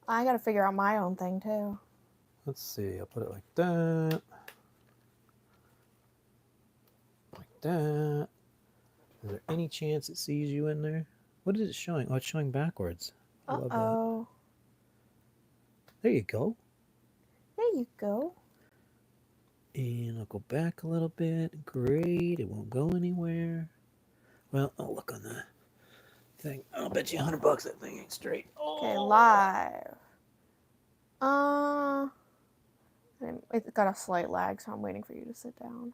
I got to figure out my own thing, too. Let's see. I'll put it like that. Like that. Is there any chance it sees you in there? What is it showing? Oh, it's showing backwards. I love that. Uh-oh. There you go. There you go. And I'll go back a little bit. Great. It won't go anywhere. Well, I'll look on the thing. I'll bet you $100 that thing ain't straight. Okay, live. It's got a slight lag, so I'm waiting for you to sit down.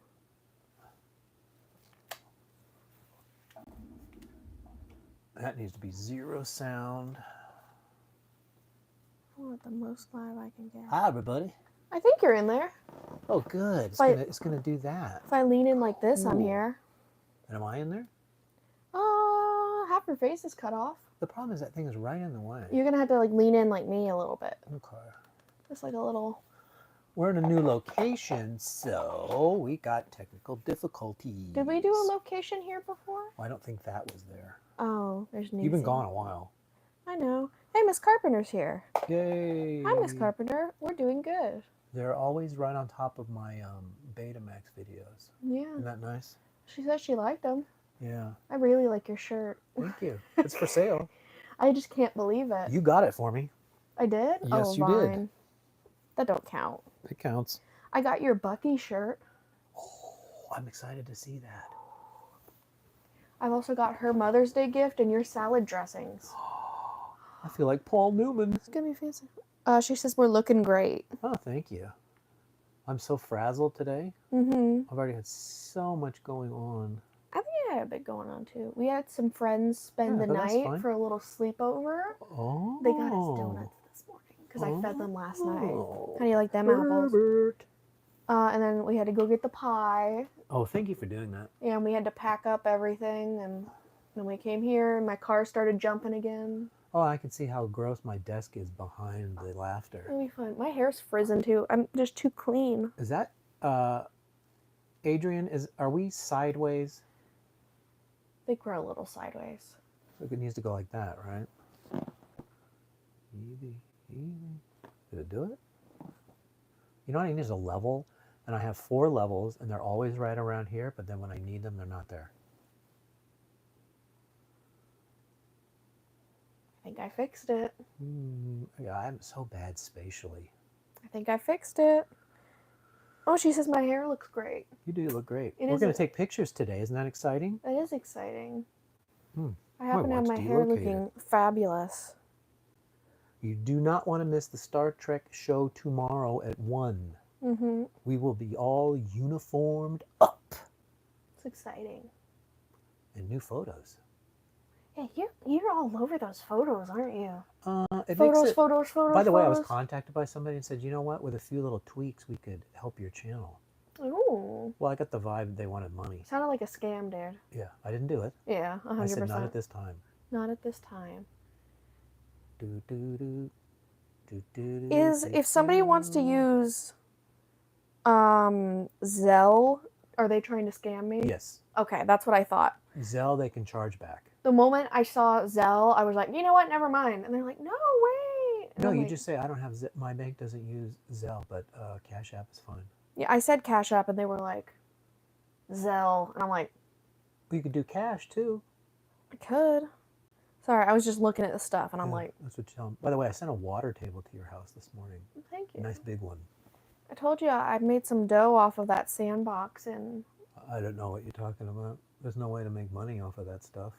That needs to be 0 sound. I want the most live I can get. Hi, everybody. I think you're in there. Oh, good. It's gonna do that. If I lean in like this, I'm here. And am I in there? Half your face is cut off. The problem is that thing is right in the way. You're gonna have to like lean in like me a little bit. Okay. Just like a little. We're in a new location, so we got technical difficulties. Did we do a location here before? Well, I don't think that was there. Oh, there's Nancy. You've been gone a while. I know. Hey, Miss Carpenter's here. Yay. Hi, Miss Carpenter. We're doing good. They're always right on top of my Betamax videos. Yeah. Isn't that nice? She said she liked them. Yeah. I really like your shirt. Thank you. It's for sale. I just can't believe it. You got it for me. I did? Yes, you did. That don't count. It counts. I got your Bucky shirt. Oh, I'm excited to see that. I've also got her Mother's Day gift and your salad dressings. I feel like Paul Newman. It's gonna be fancy. She says we're looking great. Oh, thank you. I'm so frazzled today. Mm-hmm. I've already had so much going on. I think I had a bit going on too. We had some friends spend the night for a little sleepover. Oh. They got us donuts this morning because I fed them last night. Oh. How do you like them apples? And then we had to go get the pie. Oh, thank you for doing that. Yeah, and we had to pack up everything, and then we came here, and my car started jumping again. Oh, I can see how gross my desk is behind the laughter. It'll be fun. My hair's frizzen too. I'm just too clean. Is that Adrian? Are we sideways? I think we're a little sideways. So it needs to go like that, right? Easy, easy. Did it do it? You know what I need is a level, and I have 4 levels, and they're always right around here, but then when I need them, they're not there. I think I fixed it. Yeah, I'm so bad spatially. I think I fixed it. Oh, she says my hair looks great. You do look great. We're going to take pictures today. Isn't that exciting? That is exciting. I My happen to have my hair looking fabulous. You do not want to miss the Star Trek show tomorrow at 1. Mm-hmm. We will be all uniformed up. It's exciting. And new photos. Yeah, you're all over those photos, aren't you? Photos. By the way, I was photos. contacted by somebody and said, you know what? With a few little tweaks, we could help your channel. Ooh. Well, I got the vibe they wanted money. Sounded like a scam, dude. Yeah, I didn't do it. Yeah, 100%. I said, not at this time. Not at this time. If somebody wants to use Zelle, are they trying to scam me? Yes. Okay, that's what I thought. Zelle, they can charge back. The moment I saw Zelle, I was like, you know what? Never mind. And they're like, no way. No, you just say, I don't have Zelle. My bank doesn't use Zelle, but Cash App is fine. Yeah, I said Cash App, and they were like, Zelle. And I'm like, well, you could do cash, too. I could. Sorry, I was just looking at the stuff, and I'm like... That's what you tell them. By the way, I sent a water table to your house this morning. Thank you. Nice big one. I told you I made some dough off of that sandbox, and... I don't know what you're talking about. There's no way to make money off of that stuff.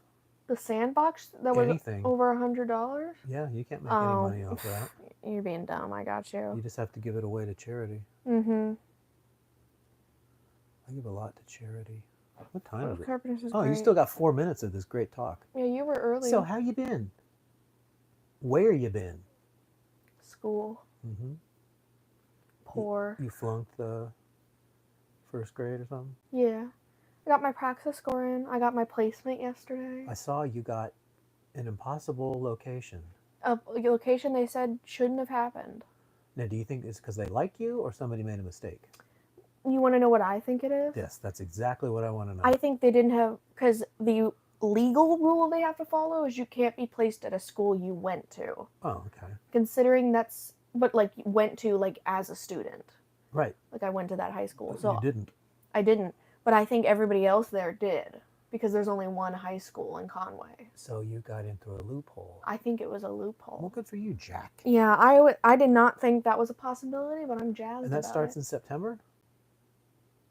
The sandbox that was over $100? Yeah, you can't make any money off of that. You're being dumb. I got you. You just have to give it away to charity. Mm-hmm. I give a lot to charity. What time is it? Oh, great. You still got 4 minutes of this great talk. Yeah, you were early. So, how you been? Where you been? School. Mm-hmm. Poor. You flunked the first grade or something? Yeah. I got my praxis score in. I got my placement yesterday. I saw you got an impossible location. A location they said shouldn't have happened. Now, do you think it's because they like you or somebody made a mistake? You want to know what I think it is? Yes, that's exactly what I want to know. I think they didn't have... Because the legal rule they have to follow is you can't be placed at a school you went to. Oh, okay. Considering but like went to like as a student. Right. Like I went to that high school. But So you didn't. I didn't, but I think everybody else there did because there's only one high school in Conway. So you got into a loophole. I think it was a loophole. Well, good for you, Jack. Yeah, I did not think that was a possibility, but I'm jazzed. And that about starts it. in September?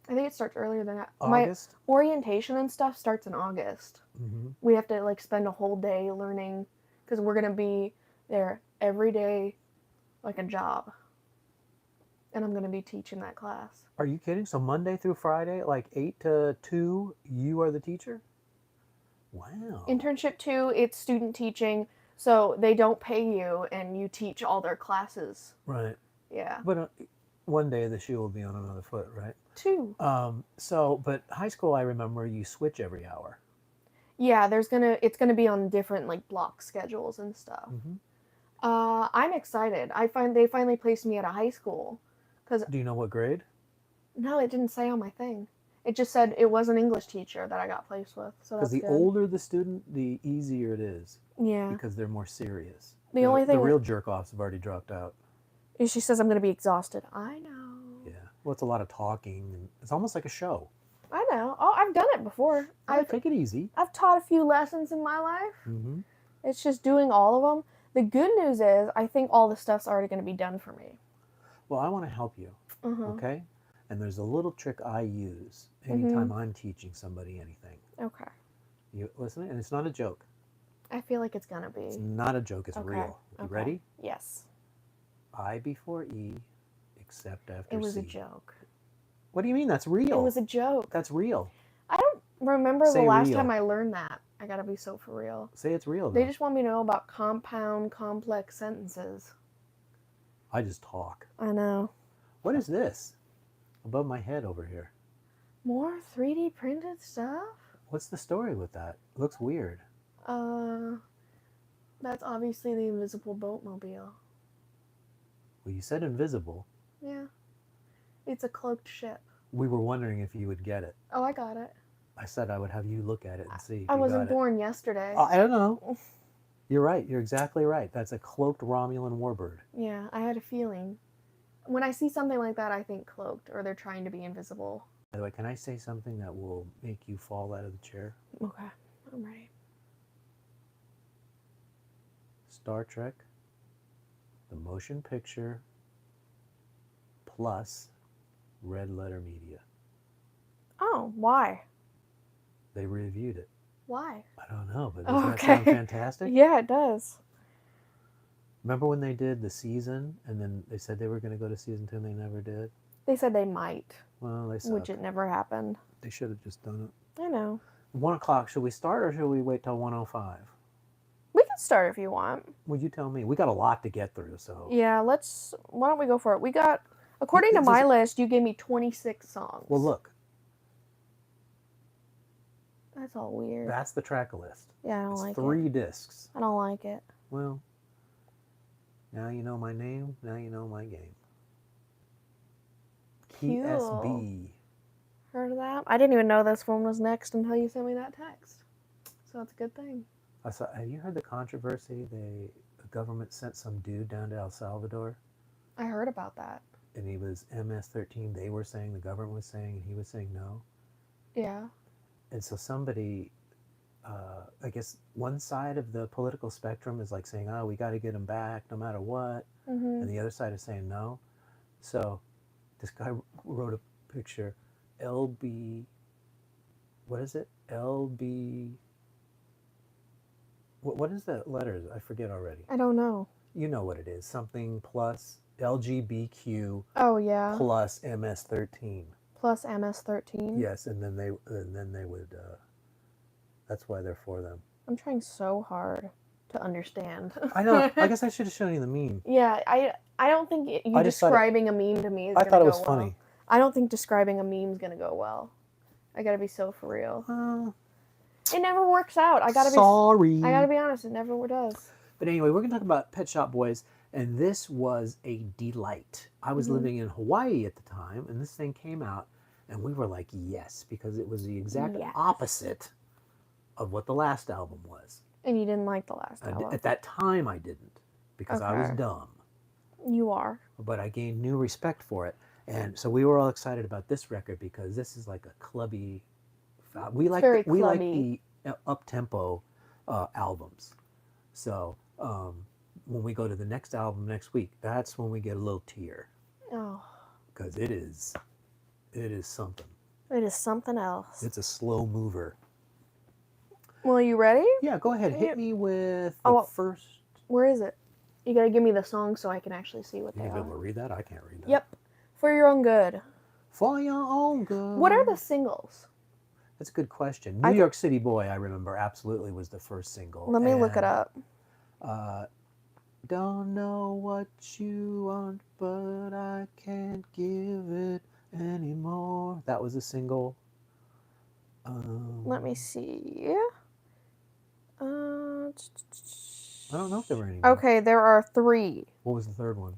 I think it starts earlier than that. August? My orientation and stuff starts in August. Mm-hmm. We have to like spend a whole day learning because we're gonna be there every day, like a job. And I'm gonna be teaching that class. Are you kidding? So Monday through Friday, like 8 to 2, you are the teacher? Wow. Internship 2, it's student teaching, so they don't pay you and you teach all their classes. Right. Yeah. But one day the shoe will be on another foot, right? 2. But high school, I remember you switch every hour. Yeah, it's gonna be on different like block schedules and stuff. Mm-hmm. I'm excited. They finally placed me at a high school. Do you know what grade? No, it didn't say on my thing. It just said it was an English teacher that I got placed with. So because the good. older the student, the easier it is. Yeah. Because they're more serious. The only thing the real jerk offs have already dropped out. is she says I'm going to be exhausted. I know. Yeah. Well, it's a lot of talking, and it's almost like a show. I know. Oh, I've done it before. Take it easy. I've taught a few lessons in my life. Mm-hmm. It's just doing all of them. The good news is I think all the stuff's already going to be done for me. Well, I want to help you. Uh-huh. Okay? And there's a little trick I use anytime I'm teaching somebody anything. Okay. You listen, and it's not a joke. I feel like it's going to be. It's not a joke. It's real. You ready? Yes. I before E, except after C. It was a joke. What do you mean? That's real. It was a joke. That's real. I don't remember Say the last real. time I learned that. I gotta be so for real. Say it's real, though. They just want me to know about compound, complex sentences. I just talk. I know. What is this? Above my head over here. More 3D printed stuff? What's the story with that? It looks weird. That's obviously the invisible boatmobile. Well, you said invisible. Yeah. It's a cloaked ship. We were wondering if you would get it. Oh, I got it. I said I would have you look at it and see. If I you wasn't got it. born yesterday. I don't know. You're right. You're exactly right. That's a cloaked Romulan warbird. Yeah, I had a feeling. When I see something like that, I think cloaked, or they're trying to be invisible. By the way, can I say something that will make you fall out of the chair? Okay, I'm ready. Star Trek, the motion picture, plus Red Letter Media. Oh, why? They reviewed it. Why? I don't know, but doesn't that sound fantastic? Yeah, it does. Remember when they did the season, and then they said they were going to go to season 2, and they never did? They said they might. Well, they suck. Which it never happened. They should have just done it. I know. 1 o'clock, should we start, or should we wait till 1:05? We can start if you want. Well, you tell me. We got a lot to get through, so... Yeah, why don't we go for it? We got, according to my list, you gave me 26 songs. Well, look. That's all weird. That's the track list. Yeah, I don't like it. 3 discs. I don't like it. Well, now you know my name, now you know my game. Cute. PSB. Heard of that? I didn't even know this one was next until you sent me that text. So that's a good thing. Have you heard the controversy? The government sent some dude down to El Salvador. I heard about that. And he was MS-13. They were saying, the government was saying, and he was saying no. Yeah. And so somebody, I guess one side of the political spectrum is like saying, oh, we got to get him back no matter what. Mm-hmm. And the other side is saying no. So this guy wrote a picture, LB, what is it? LB, what is the letters? I forget already. I don't know. You know what it is. Something plus LGBTQ Oh, yeah. plus MS-13. Plus MS-13? Yes, and then they would, that's why they're for them. I'm trying so hard to understand. I know. I guess I should have shown you the meme. Yeah, I don't think you describing a meme to me is going to go well. I thought it was funny. I don't think describing a meme is going to go well. I got to be so for real. It never works out. I got to be honest, it never does. But anyway, we're going to talk about Pet Shop Boys, and this was a delight. I was living in Hawaii at the time, and this thing came out, and we were like, yes, because it was the exact opposite of what the last album was. And you didn't like the last album. At that time, I didn't because I was Okay. dumb. You are. But I gained new respect for it, and so we were all excited about this record because this is like a clubby. Very We like clubby. the up tempo albums. So when we go to the next album next week, that's when we get a little tear Oh, because it is something. it is something else. It's a slow mover. Well, you ready? Yeah, go ahead. Hit Yep. me with the first. Where is it? You gotta give me the song so I can actually see what You they be able to are. read that? I can't read that. Yep. For your own good. For your own good. What are the singles? That's a good question. New York City Boy, I remember, absolutely was the first single. Let me look it up. Don't know what you want, but I can't give it anymore. That was a single. Let me see. I don't know if there were any more. Okay, there are 3. What was the third one?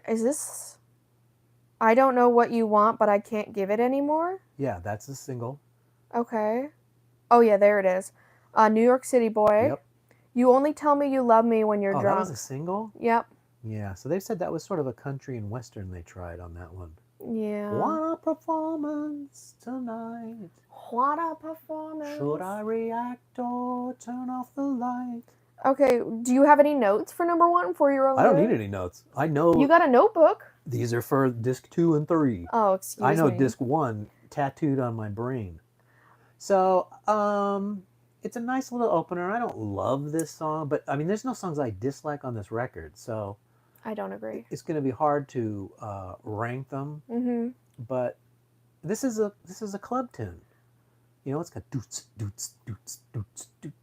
Is this? I don't know what you want, but I can't give it anymore? Yeah, that's a single. Okay. Oh, yeah, there it is. New York City Boy. Yep. You only tell me you love me when you're drunk. That was a single? Yep. Yeah, so they said that was sort of a country and western they tried on that one. Yeah. What a performance tonight. What a performance. Should I react or turn off the light? Okay, do you have any notes for number 1 for your own I don't good? need any notes. I know. You got a notebook? These are for disc 2 and 3. Oh, excuse me. I know disc 1 tattooed on my brain. So, it's a nice little opener. I don't love this song, but I mean, there's no songs I dislike on this record. So, I don't agree. it's going to be hard to rank them. Mm-hmm. But this is a club tune. You know, it's got doots, doots, doots, doots, doots.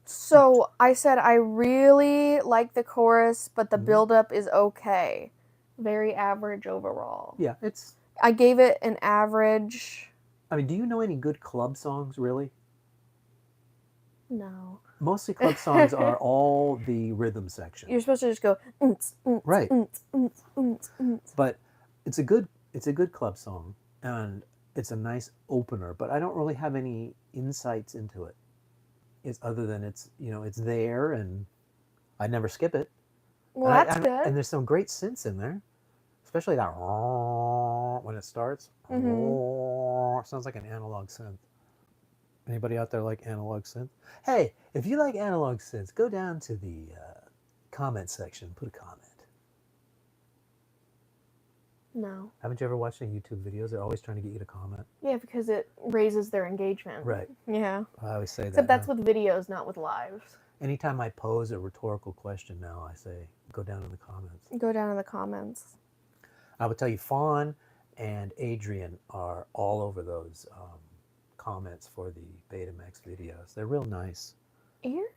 So I said I really like the chorus, but the build-up is okay. Very average overall. Yeah, I gave it an average. I mean, do you know any good club songs, really? No. Mostly club songs are all the rhythm section. You're supposed to just go right. Mm. But it's a good club song, and it's a nice opener. But I don't really have any insights into it. It's other than it's there, and I never skip it. Well, that's good. And there's some great synths in there, especially that when it starts. Sounds like an analog synth. Anybody out there like analog synth? Hey, if you like analog synths, go down to the comment section, put a comment. No. Haven't you ever watched any YouTube videos? They're always trying to get you to comment. Yeah, because it raises their engagement. Right. Yeah. I always say that. Except that's with videos, not with lives. Anytime I pose a rhetorical question now, I say, go down in the comments. Go down in the comments. I would tell you, Fawn and Adrian are all over those comments for the Betamax videos. They're real nice. You're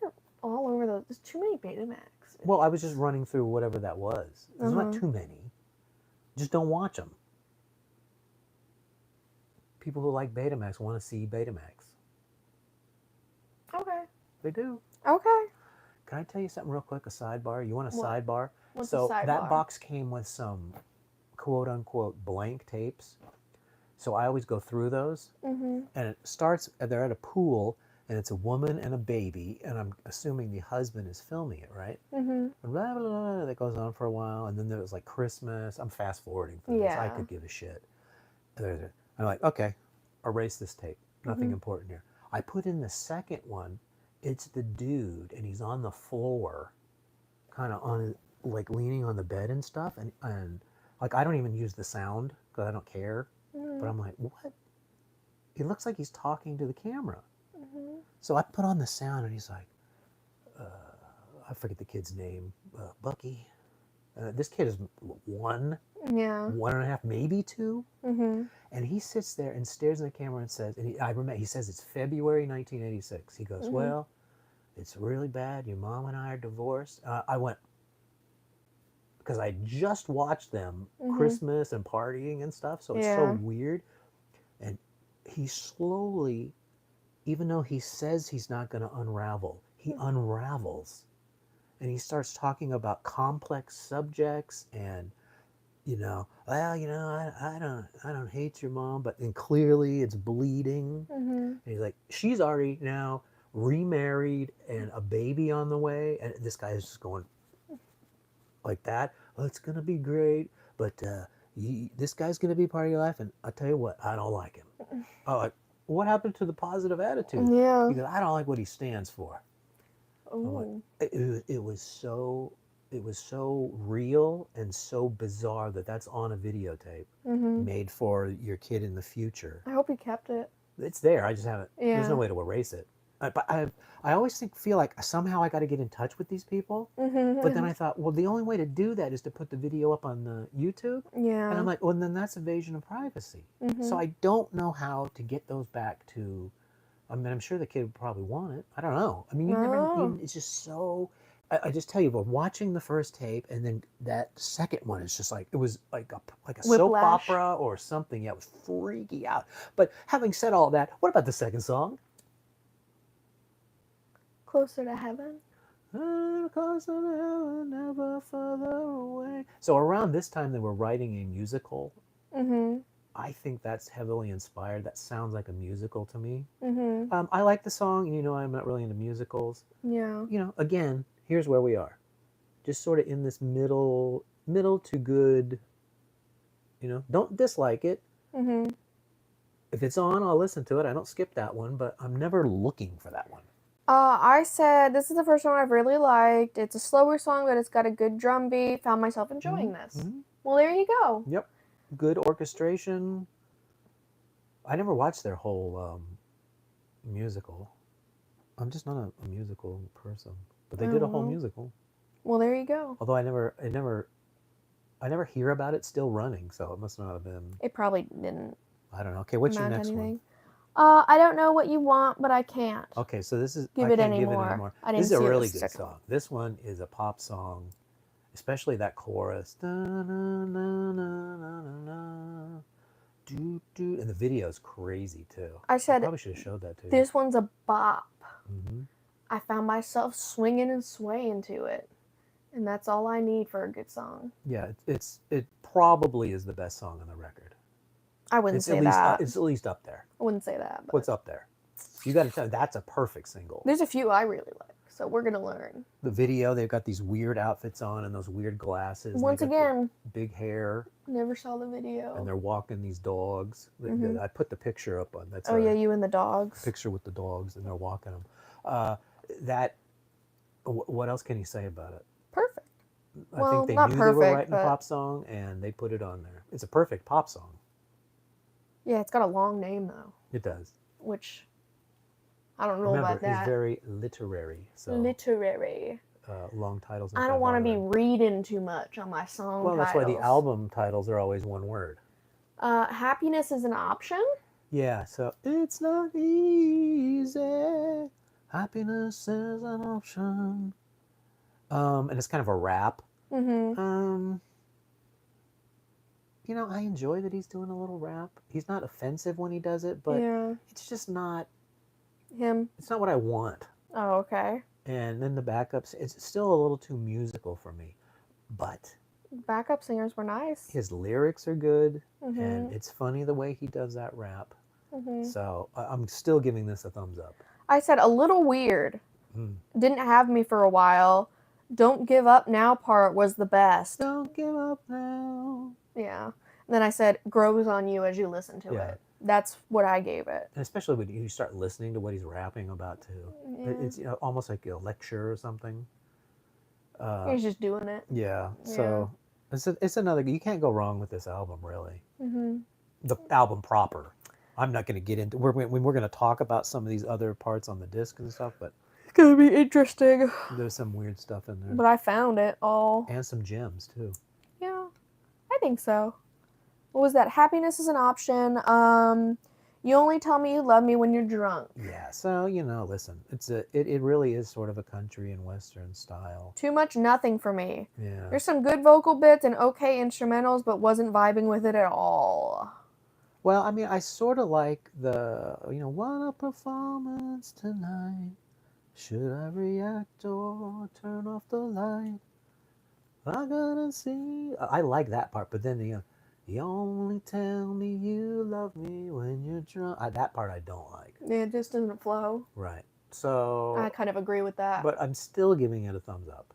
all over those. There's too many Betamax. Well, I was just running through whatever that was. There's not too many. Just don't watch them. People who like Betamax want to see Betamax. Okay. They do. Okay. Can I tell you something real quick? A sidebar? You want a What? sidebar? What's So a sidebar? that box came with some quote-unquote blank tapes. So I always go through those. And it starts, they're at a pool, and it's a woman and a baby, and I'm assuming the husband is filming it, right? And blah, blah, blah, that goes on for a while, and then there was like Christmas. I'm fast-forwarding through this. I could give a shit. I'm like, okay, erase this tape. Nothing important here. I put in the second one. It's the dude, and he's on the floor, kind of on, like, leaning on the bed and stuff, and like, I don't even use the sound, because I don't care. But I'm like, what? It looks like he's talking to the camera. So I put on the sound, and he's like, I forget the kid's name, Bucky. This kid is 1, 1.5, maybe 2. And he sits there and stares at the camera and says, and I remember, he says it's February 1986. He goes, well, it's really bad. Your mom and I are divorced. I went, because I just watched them Christmas and partying and stuff, so it's so weird. And he slowly, even though he says he's not going to unravel, he unravels. And he starts talking about complex subjects and well, I don't hate your mom, but and clearly it's bleeding. Mm-hmm. And he's like, she's already now remarried and a baby on the way, and this guy is just going like that. Oh, it's gonna be great, but this guy's gonna be part of your life, and I tell you what, I don't like him. Oh, like, what happened to the positive attitude? Yeah. He goes, I don't like what he stands for. I'm like, Oh. it was so real and so bizarre that that's on a videotape Mm-hmm. made for your kid in the future. I hope he kept it. It's there. I just haven't. There's no Yeah. way to erase it. But I always feel like somehow I got to get in touch with these people. But then Mm-hmm. I thought, well, the only way to do that is to put the video up on the YouTube. And I'm Yeah. like, well, then that's invasion of privacy. So Mm-hmm. I don't know how to get those back to. I mean, I'm sure the kid would probably want it. I don't know. I mean, you never. Oh. It's just so. I just tell you, but watching the first tape and then that second one is just like it was like a soap Whiplash. opera or something. Yeah, it was freaky out. But having said all that, what about the second song? Closer to heaven. Closer to heaven, never further away. So around this time they were writing a musical. Mm-hmm. I think that's heavily inspired. That sounds like a musical to me. Mm-hmm. I like the song, and I'm not really into musicals. Yeah. Again, here's where we are, just sort of in this middle to good. Don't dislike it. Mm-hmm. If it's on, I'll listen to it. I don't skip that one, but I'm never looking for that one. I said this is the first one I've really liked. It's a slower song, but it's got a good drum beat. Found myself enjoying this. Mm-hmm. Well, there you go. Yep, good orchestration. I never watched their whole musical. I'm just not a musical person, but they did a whole Oh. musical. Well, there you go. Although I never hear about it still running, so it must not have been. It probably didn't I don't know. Okay, what's your amount to next one? anything. I don't know what you want, but I can't. Okay, so this is Give I it can't give it anymore. anymore. I This didn't is a see it really was good second. song. This one is a pop song, especially that chorus. Da, na, na, na, na, na, do, do. And the video is crazy too. I said probably should have showed that to you. this one's a bop. Mm-hmm. I found myself swinging and swaying to it, and that's all I need for a good song. Yeah, it probably is the best song on the record. I wouldn't It's say at least that. it's at least up there. I wouldn't say that. But What's up there? You got to tell. That's a perfect single. there's a few I really like, so we're gonna learn. The video, they've got these weird outfits on and those weird glasses. Once and again, big hair, never saw the video. and they're walking these dogs. Mhm. I put the picture up on that's. Oh yeah, you and the dogs. Picture with the dogs, and they're walking them. That. What else can you say about it? Perfect. I Well, think they not knew they were perfect, writing a but- pop song, and they put it on there. It's a perfect pop song. Yeah, it's got a long name though, It does. which I don't know Remember, about that. it's very literary. So Literary. long titles. I don't want to be reading too much on my song Well, titles. that's why the album titles are always one word. Happiness is an option. Yeah, so it's not easy. Happiness is an option. And it's kind of a rap. Mm-hmm. I enjoy that he's doing a little rap. He's not offensive when he does it, but Yeah. it's just not. Him. It's not what I want. Oh, okay. And then the backups, it's still a little too musical for me. But Backup singers were nice. his lyrics are good, Mm-hmm. and it's funny the way he does that rap. Mm-hmm. So I'm still giving this a thumbs up. I said a little weird. Mm. Didn't have me for a while. Don't give up now part was the best. Don't give up now. Yeah. And then I said grows on you as you listen to Yeah. it. That's what I gave it. And especially when you start listening to what he's rapping about too. Yeah. It's almost like a lecture or something. He's just doing it. Yeah. So it's another. You can't go wrong with this album, really. Mm-hmm. The album proper. I'm not going to get into. We're going to talk about some of these other parts on the disc and stuff, but It's gonna be interesting. there's some weird stuff in there, But I found it all. and some gems too. Yeah, I think so. What was that? Happiness is an option. You only tell me you love me when you're drunk. Yeah. So listen, it really is sort of a country and western style. Too much nothing for me. Yeah. There's some good vocal bits and okay instrumentals, but wasn't vibing with it at all. Well, I mean, I sort of like the what a performance tonight. Should I react or turn off the light? I'm gonna see. I like that part, but then you only tell me you love me when you're drunk. That part I don't like. It just doesn't flow. Right. I So, kind of agree with that. but I'm still giving it a thumbs up.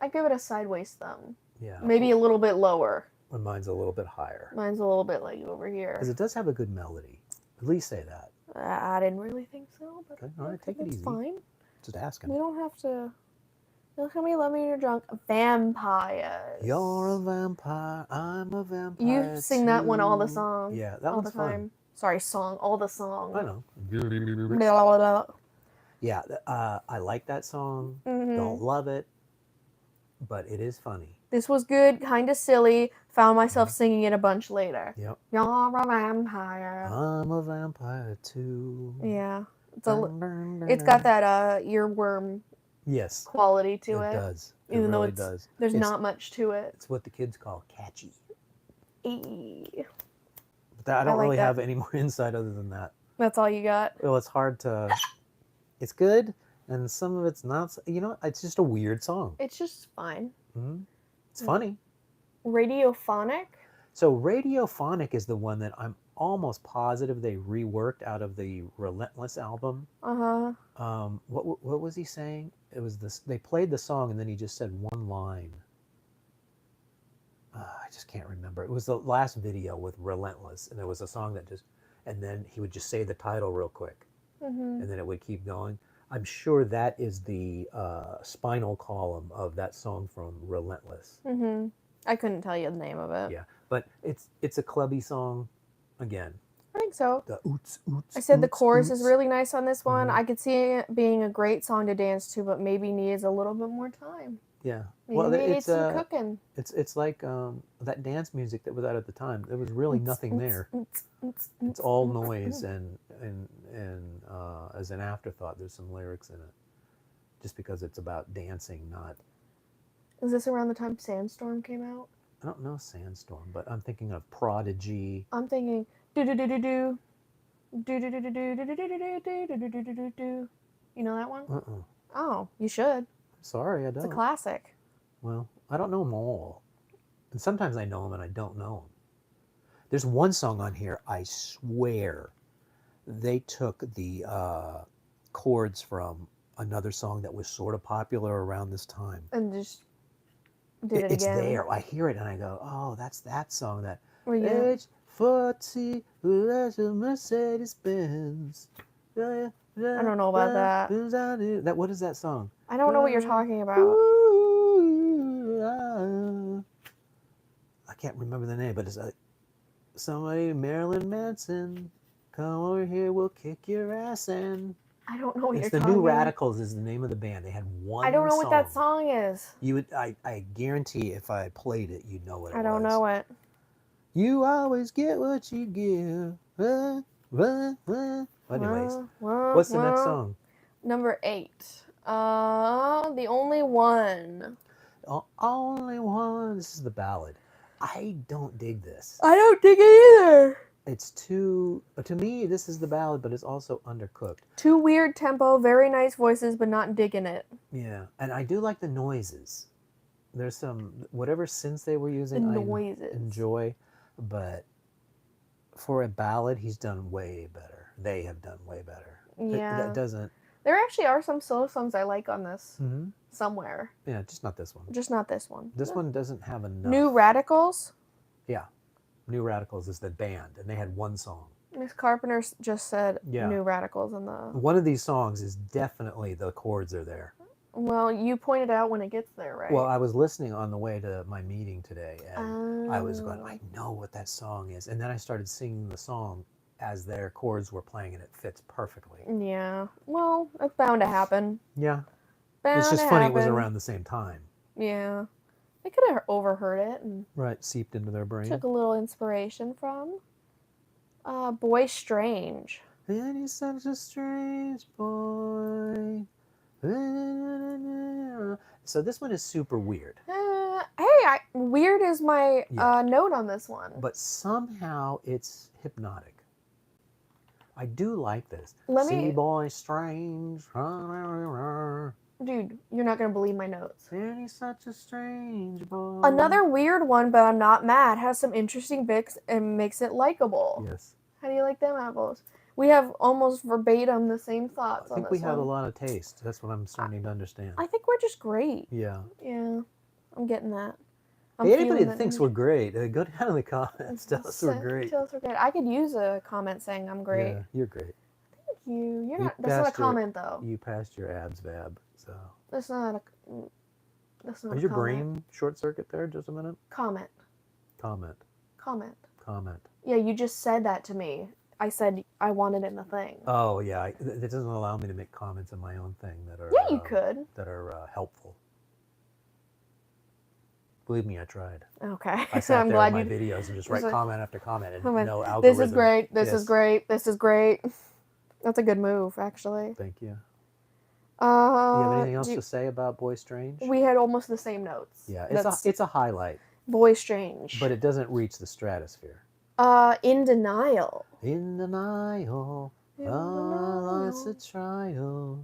I give it a sideways thumb. Yeah. Maybe a little bit lower. And mine's a little bit higher. Mine's a little bit like over Because here. it does have a good melody. At least say that. I didn't really think so, but Okay, all right, take it it's easy. fine. Just asking. We don't have to. Look how many love me when you're drunk. Vampires. You're a vampire. I'm a vampire. You sing that one all the too. song. Yeah, that all one's the time. fun. Sorry, song. All the song. I know. Blah, blah, blah. Yeah, I like that song. Mhm. Don't love it, but it is funny. This was good, kind of silly. Found myself singing it a bunch later. Yep. You're a vampire. I'm a vampire too. Yeah. Dun. It's got that earworm Yes, quality to it it. does. It Even though really it's, does. there's It's- not much to it. It's what the kids call catchy. Eee. But I don't like really that. have any more insight other than that. That's all you got? Well, it's hard to. It's good, and some of it's not. You know, it's just a weird song. It's just fine. Mm-hmm. It's funny. Radiophonic? So Radiophonic is the one that I'm almost positive they reworked out of the Relentless album. Uh-huh. What was he saying? It was this. They played the song and then he just said one line. I just can't remember. It was the last video with Relentless, and there was a song that just, and then he would just say the title real quick, Mm-hmm. and then it would keep going. I'm sure that is the spinal column of that song from Relentless. Mm-hmm. I couldn't tell you the name of it. Yeah, but it's a clubby song, again. I think so. The oots oots. I said the oots, chorus oots. is really nice on this one. Mhm. I could see it being a great song to dance to, but maybe needs a little bit more time. Yeah. Maybe Well, it needs it's some cooking. it's like that dance music that was out at the time. There was really nothing there. It's all noise and as an afterthought. There's some lyrics in it, just because it's about dancing, not. Is this around the time Sandstorm came out? I don't know Sandstorm, but I'm thinking of Prodigy. I'm thinking do do do do do do do do do do do do do do do do do do. You know that one? Oh, you should. Sorry, I don't. It's a classic. Well, I don't know them all, and sometimes I know them and I don't know them. There's one song on here, I swear, they took the chords from another song that was sort of popular around this time. And just did it It's again. there. I hear it and I go, oh, that's that song. That Yeah. H40 Mercedes Benz. I don't know about that. What is that song? I don't know what you're talking about. I can't remember the name, but it's like somebody, Marilyn Manson, come over here, we'll kick your ass in. I don't know what It's you're the talking New about. Radicals is the name of the band. They had one I don't know song. what that song is. You would, I guarantee if I played it, you'd know what it was. I don't know it. You always get what you give. Anyways, what's the next song? Number 8. The Only One. Only One. This is the ballad. I don't dig this. I don't dig it either. It's too, to me, this is the ballad, but it's also undercooked. Too weird tempo, very nice voices, but not digging it. Yeah, and I do like the noises. There's some, whatever synths they were using, The noises. I enjoy, but for a ballad, he's done way better. They have done way better. Yeah. That doesn't. There actually are some solo songs I like on this. Mm-hmm. Somewhere. Yeah, just not this one. Just not this one. This one doesn't have enough. New Radicals. Yeah. New Radicals is the band, and they had one song. Miss Carpenter just said Yeah. New Radicals in the... One of these songs is definitely the chords are there. Well, you pointed out when it gets there, right? Well, I was listening on the way to my meeting today, and I was going, I know what that song is. And then I started singing the song as their chords were playing, and it fits perfectly. Yeah. Well, it's bound to happen. Yeah. Bound It's just to funny happen. it was around the same time. Yeah. They could have overheard it and Right, seeped into their brain. took a little inspiration from Boy Strange. And he's such a strange boy. So this one is super weird. Weird is my note on this one. But somehow it's hypnotic. I do like this. Let See me- Boy Strange. Dude, You're not gonna believe my notes. And he's such a strange boy. Another weird one, but I'm not mad. Has some interesting bits and makes it likable. Yes. How do you like them apples? We have almost verbatim the same thoughts I on think this we have one. a lot of taste. That's what I'm starting to understand. I think we're just great. Yeah. Yeah, I'm getting that. Hey, anybody that thinks we're great, go down in the comments. Tell us we're great. Tell us we're great. I could use a comment saying I'm great. Yeah, you're great. Thank you. You're not. That's not a comment though. You passed your abs vab, so. That's not a. That's not. Is a your comment. brain short circuit there? Just a minute. Comment. Comment. Comment. Comment. Yeah, you just said that to me. I said I wanted it in the thing. Oh yeah, it doesn't allow me to make comments on my own thing that are. Yeah, you could. That are helpful. Believe me, I tried. Okay. I sat I'm there glad in my videos and just write comment after comment and no algorithm. This is great. This is great. This is great. That's a good move, actually. Thank you. Do you have anything else to say about Boy Strange? We had almost the same notes. Yeah, it's a highlight. Boy Strange. But it doesn't reach the stratosphere. In denial. In denial. It's a trial.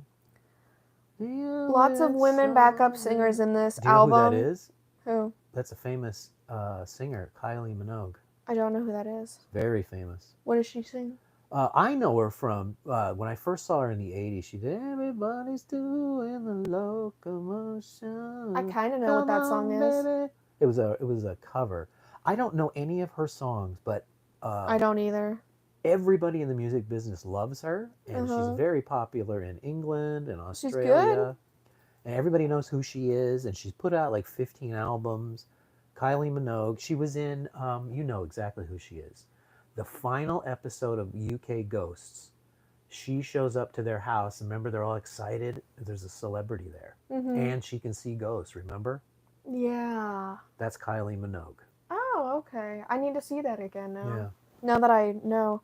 Lots of women backup singers in this album. Do you know who that is? Who? That's a famous singer, Kylie Minogue. I don't know who that is. Very famous. What does she sing? I know her from when I first saw her in the 80s. She did Everybody's Doing the Locomotion. I kind of know what that song is. Baby. It was a cover. I don't know any of her songs, but I don't either. Everybody in the music business loves her, and she's very popular in England and Australia. She's good. And everybody knows who she is, and she's put out like 15 albums. Kylie Minogue. She was in, you know exactly who she is. The final episode of UK Ghosts. She shows up to their house, and remember, they're all excited. There's a celebrity there, and she can see ghosts. Remember? Yeah. That's Kylie Minogue. Oh, okay. I need to see that again now. Yeah. Now that I know.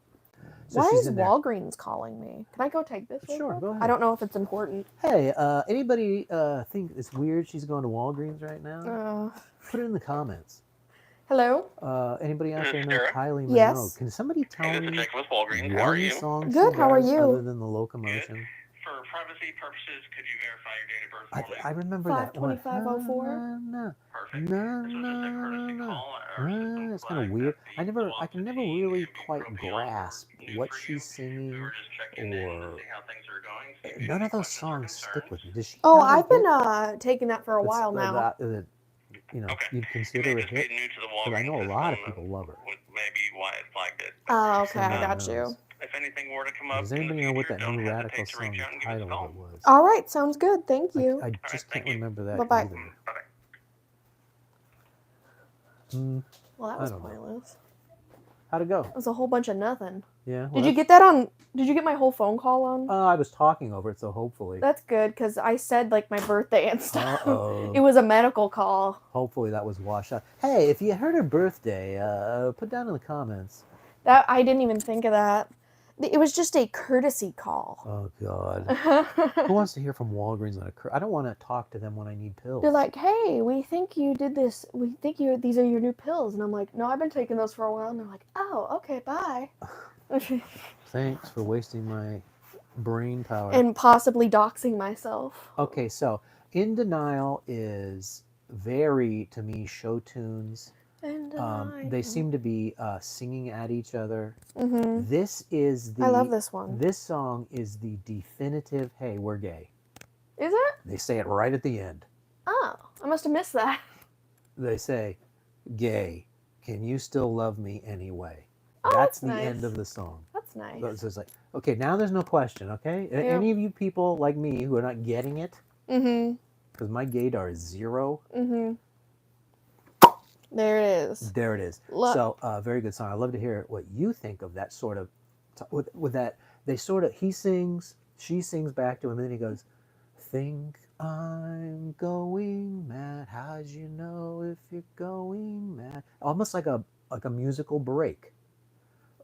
So Why is Walgreens calling me? Can I go take this? Sure, go ahead. I don't know if it's important. Hey, anybody think it's weird she's going to Walgreens right now? Put it in the comments. Hello? Anybody out there know Kylie Minogue? Yes. Can somebody tell me Walgreens. How are you? songs Good, she how are does you? other than the locomotion? Good. For privacy purposes, could you verify your date of birth for me? I remember that one. 52504. No. Perfect. No. It's kind of weird. I can never really quite grasp what she's singing, or none of those songs stick with me. Does she? Oh, I've been taking that for a while now. You know, you'd consider a hit, but I know a lot of people love her. Maybe why it flagged it. Oh, okay, I got you. If anything were to come up, does anybody know what that new Radical song title of it was? All right, sounds good. Thank you. I just can't remember that Bye-bye. either. Well, that was pointless. How'd it go? It was a whole bunch of nothing. Yeah. Did you get that on? Did you get my whole phone call on? I was talking over it, so hopefully. That's good, because I said like my birthday and stuff. Uh-oh. It was a medical call. Hopefully that was washed out. Hey, if you heard her birthday, put down in the comments. That I didn't even think of that. It was just a courtesy call. Oh God. Who wants to hear from Walgreens on a I don't want to talk to them when I need pills. They're like, "Hey, we think you did this. We think these are your new pills." And I'm like, "No, I've been taking those for a while." And they're like, "Oh, okay, bye." Thanks for wasting my brain power. And possibly doxing myself. Okay, so In Denial is very, to me, show tunes. They seem to be singing at each other. This is the. I love this one. This song is the definitive. Hey, we're gay. Is it? They say it right at the end. Oh, I must have missed that. They say, "Gay, can you still love me anyway?" Oh, that's the nice. end of the song. That's nice. So it's like, okay, now there's no question. Okay, any of you people like me who are not getting it, because my gaydar is 0. There it is. There it is. Look. So, very good song. I'd love to hear what you think of that sort of, with that, they sort of, he sings, she sings back to him, and then he goes, "Think I'm going mad, how'd you know if you're going mad?" Almost like a musical break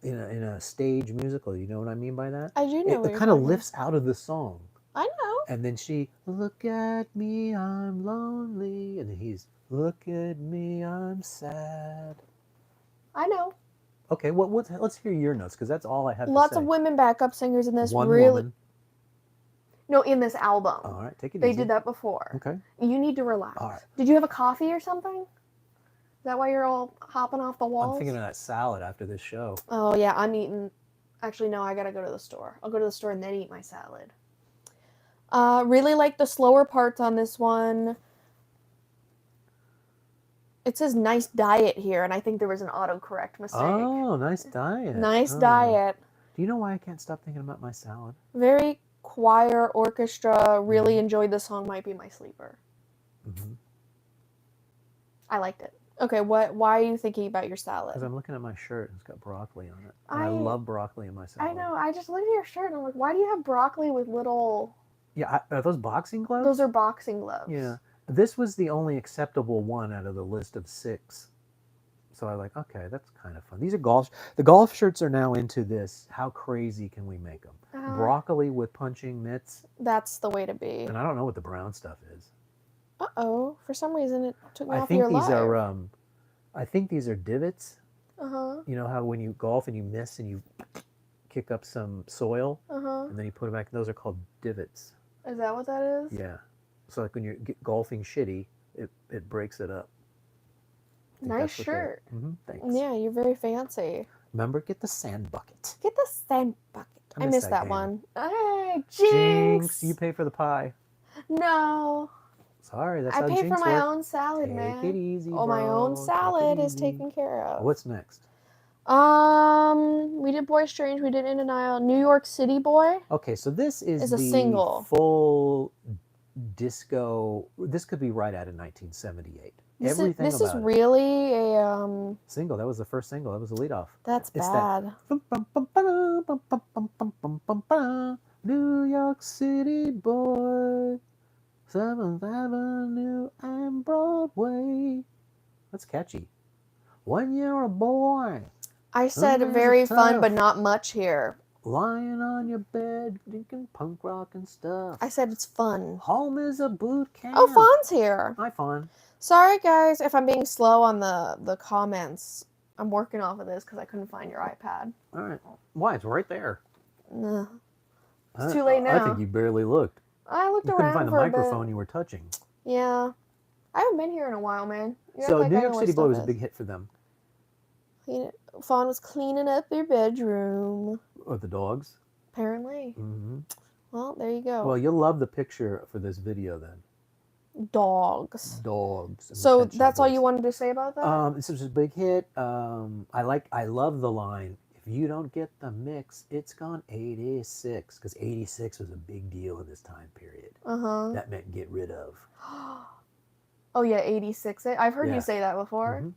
in a stage musical. You know what I mean by that? I do know. It kind of lifts out of the song. I know. And then she, "Look at me, I'm lonely," and then he's, "Look at me, I'm sad." I know. Okay, let's hear your notes, because that's all I have to say. Lots of women backup singers in this. One really, woman. No, in this album. All right, take it They easy. did that before. Okay. You need to relax. All right. Did you have a coffee or something? Is that why you're all hopping off the walls? I'm thinking of that salad after this show. Oh, yeah, I'm eating. Actually, no, I gotta go to the store. I'll go to the store and then eat my salad. Really like the slower parts on this one. It says nice diet here, and I think there was an autocorrect mistake. Oh, nice diet. Nice Oh. diet. Do you know why I can't stop thinking about my salad? Very choir, orchestra. Really enjoyed the song. Might be my sleeper. Mm-hmm. I liked it. Okay, why are you thinking about your salad? Because I'm looking at my shirt and it's got broccoli on it. And I love broccoli in my salad. I know. I just looked at your shirt and I'm like, why do you have broccoli with little... Yeah, are those boxing gloves? Those are boxing gloves. Yeah. This was the only acceptable one out of the list of 6. So I was like, okay, that's kind of fun. These are the golf shirts are now into this. How crazy can we make them? Broccoli with punching mitts. That's the way to be. And I don't know what the brown stuff is. Uh-oh. For some reason it took me I off think your these live. are I think these are divots. Uh-huh. You know how when you golf and you miss and you kick up some soil and then you put it back, those are called divots. Is that what that is? Yeah. So like when you're golfing shitty, it breaks it up. Nice shirt. Thanks. Yeah, you're very fancy. Remember, get the sand bucket. Get the sand bucket. I missed that game. one. Hey, Jinx! You pay for the pie. No. Sorry, that's I how pay Jinx for my work. own salad, Take man. it easy, Oh, my bro. own Take salad it is easy. taken care of. What's next? We did Boy Strange. We did In Denial. New York City Boy. Okay, so this is a the single. full disco. This could be right out of 1978. Everything this about is it. really a Single. That was the first single. That was the lead off. That's It's bad. New York City boy, 7th Avenue and Broadway. That's catchy. When you're a boy, I said Sundays very are fun, tough. but not much here. Lying on your bed, drinking punk rock and stuff. I said it's fun. Home is a boot camp. Oh, Fawn's here. Hi, Fawn. Sorry, guys, if I'm being slow on the comments. I'm working off of this because I couldn't find your iPad. All right. Why? It's right there. Nah. It's too late now. I think you barely looked. I looked You around couldn't find the for a microphone bit. you were touching. Yeah. I haven't been here in a while, man. You act So like New I know York where City Boy stuff was a is. big hit for them. Fawn was cleaning up their bedroom. Or the dogs. Apparently. Mm-hmm. Well, there you go. Well, you'll love the picture for this video then. Dogs. Dogs. and So pet that's all shepherds. you wanted to say about that? This was a big hit. I love the line, if you don't get the mix, it's gone 86. Because 86 was a big deal in this time period. Uh-huh. That meant get rid of. Oh, yeah, 86. I've heard Yeah. you say that before. Mhm.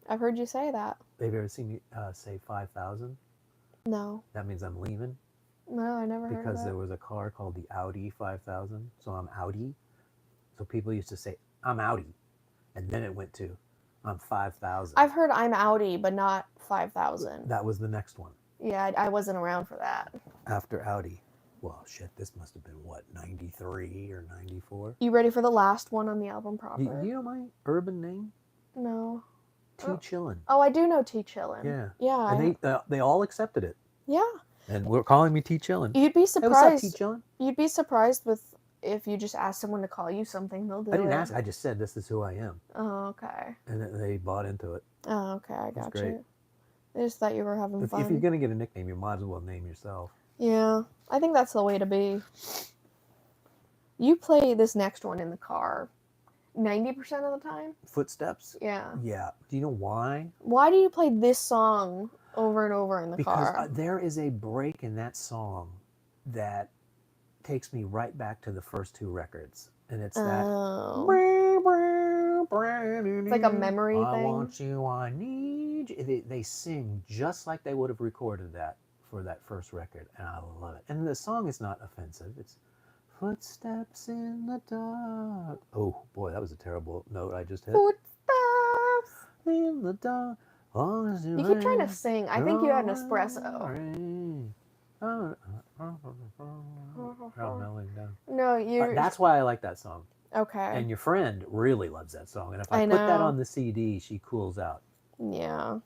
I've heard you say that. Have you ever seen me say 5,000? No. That means I'm leaving. No, I never heard of Because that. there was a car called the Audi 5000. So I'm Audi. So people used to say, I'm Audi. And then it went to, I'm 5,000. I've heard I'm Audi, but not 5,000. That was the next one. Yeah, I wasn't around for that. After Audi. Well, shit, this must have been, what, 93 or 94? You ready for the last one on the album proper? You know my urban name? No. T Oh. Chillin'. Oh, I do know T Chillin'. Yeah. Yeah. And they all accepted it. Yeah. And we're calling me T Chillin'. You'd be Hey, surprised. what's up, T Chillin'? You'd be surprised with if you just ask someone to call you something, they'll do it. I didn't ask. I just said this is who I am. Oh, okay. And they bought into it. Oh, okay. I got great. you. I just thought you were having If fun. you're going to get a nickname, you might as well name yourself. Yeah. I think that's the way to be. You play this next one in the car 90% of the time? Footsteps? Yeah. Yeah. Do you know why? Why do you play this song over and over in the Because car? there is a break in that song that takes me right back to the first 2 records. And it's that. Oh. It's like a memory I thing. want you, I need you. They sing just like they would have recorded that for that first record. And I love it. And the song is not offensive. It's footsteps in the dark. Oh, boy, that was a terrible note I just hit. Footsteps In the dark. You keep trying to sing. I think you had an espresso. I'm melting down. No, you. That's why I like that song. Okay. And your friend really loves that song. And if I put that know. on the CD, she cools out. Yeah.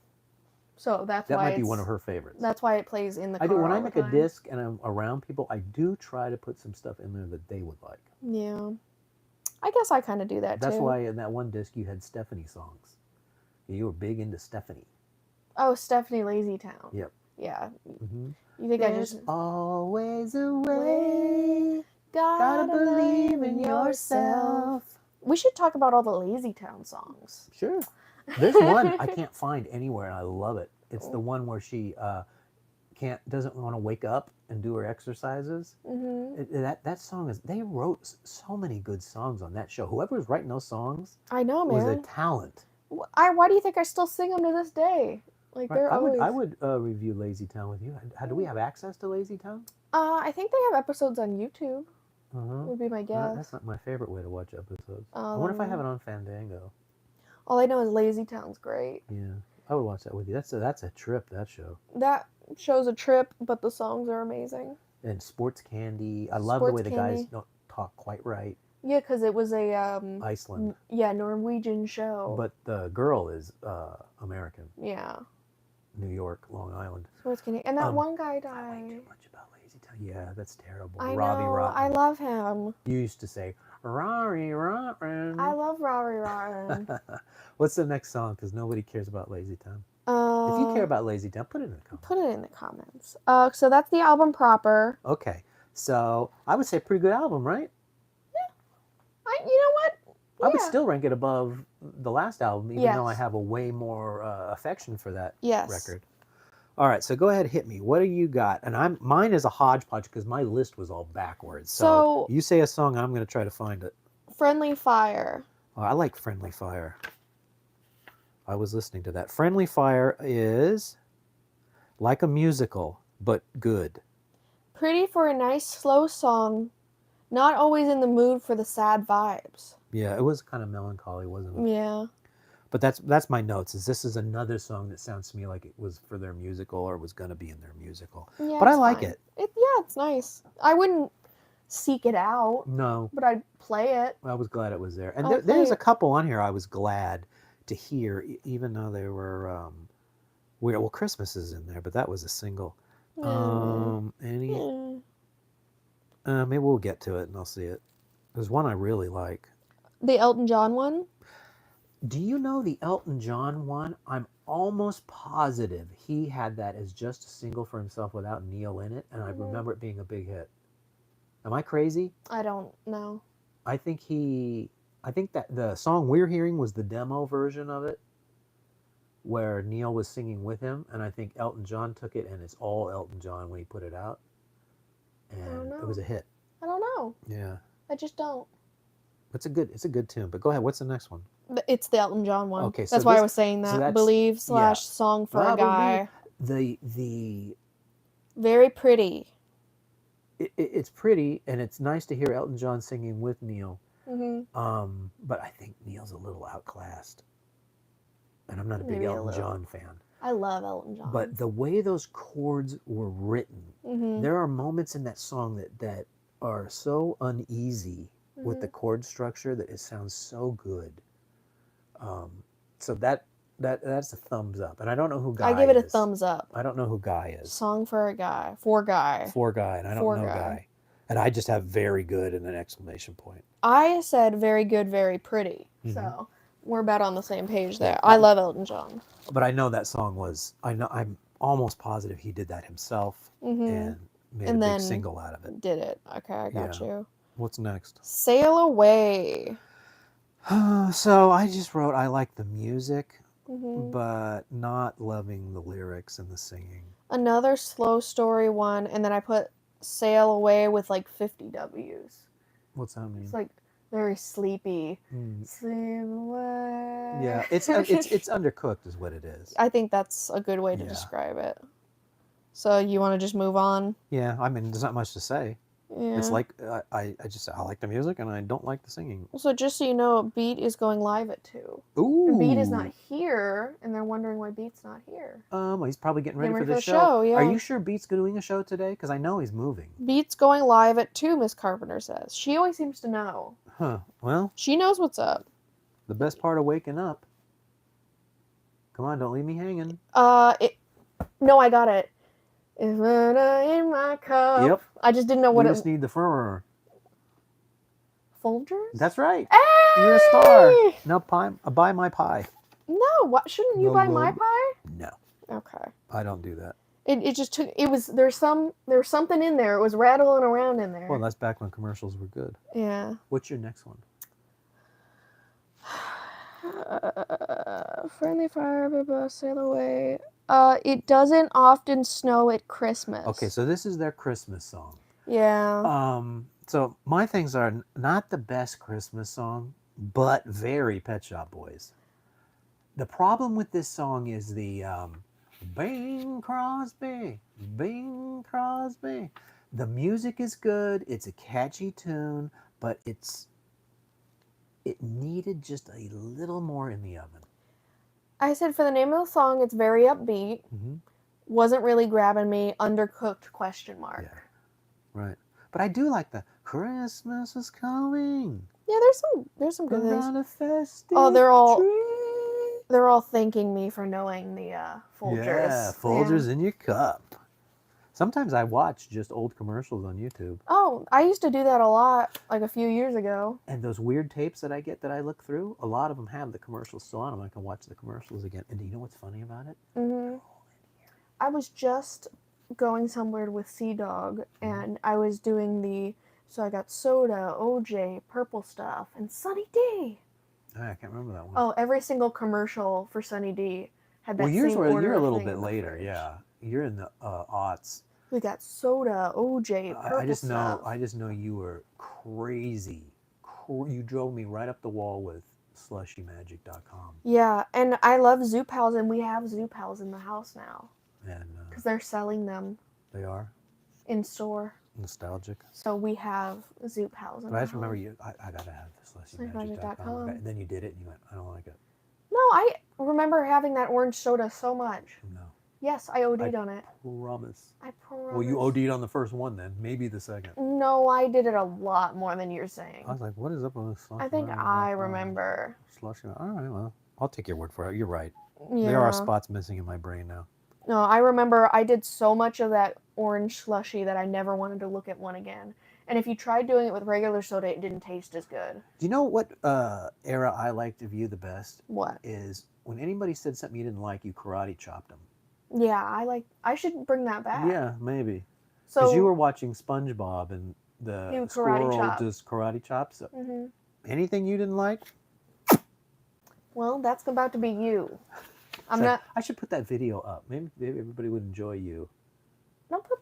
So that's That why might be one of her favorites. That's why it plays in the car. I do when I all make the a time. disc and I'm around people. I do try to put some stuff in there that they would like. Yeah, I guess I kind of do that That's too. why in that one disc you had Stephanie songs. You were big into Stephanie. Oh, Stephanie Lazy Town. Yep. Yeah. Mm-hmm. You think There's I just always a way. gotta believe in yourself. We should talk about all the Lazy Town songs. Sure. There's one I can't find anywhere, and I love it. It's the one where she doesn't want to wake up and do her exercises. Mm-hmm. That song is. They wrote so many good songs on that show. Whoever was writing those songs, I know, man. was a talent. Why do you think I still sing them to this day? Like Right. they're always. I would review Lazy Town with you. How do we have access to Lazy Town? I think they have episodes on YouTube. Uh-huh. Would be my guess. That's not my favorite way to watch episodes. I Oh, wonder if I have it on Fandango. All I know is Lazy Town's great. Yeah, I would watch that with you. That's a trip. That show. That show's a trip, but the songs are amazing. And Sports Candy. I love the way the guys Candy. don't talk quite right. Yeah, because it was a Iceland. Yeah, Norwegian show. But the girl is American. Yeah. New York, Long Island. Sports Candy, and that one guy I died. like too much about Lazy Town. Yeah, that's terrible. I Robbie know. Rotten. I love him. You used to say Robbie Rotten. I love Robbie Rotten. What's the next song? Because nobody cares about Lazy Town. If you care about Lazy Town, put it in the comments. Put it in the comments. So that's the album proper. Okay, so I would say pretty good album, right? You know what? I would still rank it above the last album, even though I Yes. have a way more affection for that Yes. record. All right, so go ahead, hit me. What do you got? And mine is a hodgepodge because my list was all backwards. So you say a song, I'm going to try to find it. Friendly Fire. Oh, I like Friendly Fire. I was listening to that. Friendly Fire is like a musical, but good. Pretty for a nice slow song. Not always in the mood for the sad vibes. Yeah, it was kind of melancholy, wasn't it? Yeah. But that's my notes. This is another song that sounds to me like it was for their musical or was going to be in their musical. Yeah, but I it's like fine. it. Yeah, it's nice. I wouldn't seek it out, No, but I'd play it. I was glad it was there. And I'll there's play a couple on here I was glad to hear, even though they were well, Christmas is in there, but that was a single. Maybe we'll get to it and I'll see it. There's one I really like. The Elton John one? Do you know the Elton John one? I'm almost positive he had that as just a single for himself without Neil in it, and I remember it being a big hit. Am I crazy? I don't know. I think that the song we're hearing was the demo version of it, where Neil was singing with him, and I think Elton John took it, and it's all Elton John when he put it out, and it was a hit. I don't know. Yeah, I just don't. it's a good tune. But go ahead. What's the next one? It's the Elton John one. Okay, so that's why I this- was saying so that. that's- Believe / Song for Well, a Guy. The Very pretty. it's pretty, and it's nice to hear Elton John singing with Neil. Mm-hmm. But I think Neil's a little outclassed, and I'm not a big Maybe a Elton little. John fan. I love Elton John. But the way those chords were written, there are moments in that song that are so uneasy with the chord structure that it sounds so good. So that's a thumbs up. And I don't know who Guy is. I give it a thumbs up. I don't know who Guy is. Song for a Guy. For Guy. For Guy, and I don't know Guy. And I just have very good and an exclamation point. I said very good, very pretty. So we're about on the same page there. I love Elton John. But I know that song was, I'm almost positive he did that himself and made a big single out of it. Did it. Okay, I got you. What's next? Sail Away. So I just wrote, I like the music, but not loving the lyrics and the singing. Another slow story one, and then I put Sail Away with like 50 W's. What's that mean? It's like very sleepy. Sail away. Yeah, it's undercooked is what it is. I think that's a good way to describe it. So you want to just move on? Yeah, I mean, there's not much to say. Yeah. It's like I like the music and I don't like the singing. So just so you know, Beat is going live at 2. Ooh. And Beat is not here, and they're wondering why Beat's not here. Well, he's probably getting ready for the show. show. Yeah. Are you sure Beat's doing a show today? Because I know he's moving. Beat's going live at 2, Miss Carpenter says. She always seems to know. Huh. Well, She knows what's up. the best part of waking up Come on, don't leave me hanging. No, I got it. Is in my cup. Yep. I just didn't know what We it. just need the firmer. Folgers. That's right. Hey! You're a star. Now buy my pie. No, what shouldn't you No, buy no. my pie? No, Okay. I don't do that. It just took. It was there was something in there. It was rattling around in there. Well, that's back when commercials were good. Yeah. What's your next one? Friendly fire, sail away. It doesn't often snow at Christmas. Okay, so this is their Christmas song. Yeah. So my things are not the best Christmas song, but very Pet Shop Boys. The problem with this song is the Bing Crosby, Bing Crosby. The music is good. It's a catchy tune, but it needed just a little more in the oven. I said for the name of the song, it's very upbeat. Mm-hmm. Wasn't really grabbing me. Undercooked question mark. Yeah, right. But I do like the Christmas is coming. Yeah, there's some good things. Around a festive Oh, tree. they're all thanking me for knowing the Folgers. Yeah, Folgers in your cup. Sometimes I watch just old commercials on YouTube. Oh, I used to do that a lot, like a few years ago. And those weird tapes that I get that I look through, a lot of them have the commercials still on them. I can watch the commercials again. And do you know what's funny about it? Mm-hmm. I was just going somewhere with Sea Dog, and I was doing so I got soda, OJ, purple stuff, and Sunny D. Oh, I can't remember that one. Oh, every single commercial for Sunny D had that well, yours same were order you're a of little thing bit in the later, fridge. yeah. You're in the aughts. We got soda, OJ, purple I just know. stuff. I just know you were crazy. You drove me right up the wall with slushymagic.com. Yeah, and I love Zoo Pals, and we have Zoo Pals in the house now And because they're selling them they are in store. nostalgic. So we have Zoo Pals. But I just remember you. I gotta have slushymagic.com. And then you did it, and you went, I don't like it. No, I remember having that orange soda so much. No. Yes, I OD'd on it. Promise. I promise. Well, you OD'd on the first one, then maybe the second. No, I did it a lot more than you're saying. I was like, what is up with this slushy? I think I remember. Slushy. All right, well, I'll take your word for it. You're right. Yeah. There are spots missing in my brain now. No, I remember I did so much of that orange slushy that I never wanted to look at one again. And if you tried doing it with regular soda, it didn't taste as good. Do you know what era I liked of you the best? What? Is when anybody said something you didn't like, you karate chopped them. Yeah, I should bring that back. Yeah, maybe. So Because you were watching SpongeBob and the He would karate squirrel chop. does karate chops. So Mhm. anything you didn't like? Well, that's about to be you. I should put that video up. Maybe everybody would enjoy you. Don't put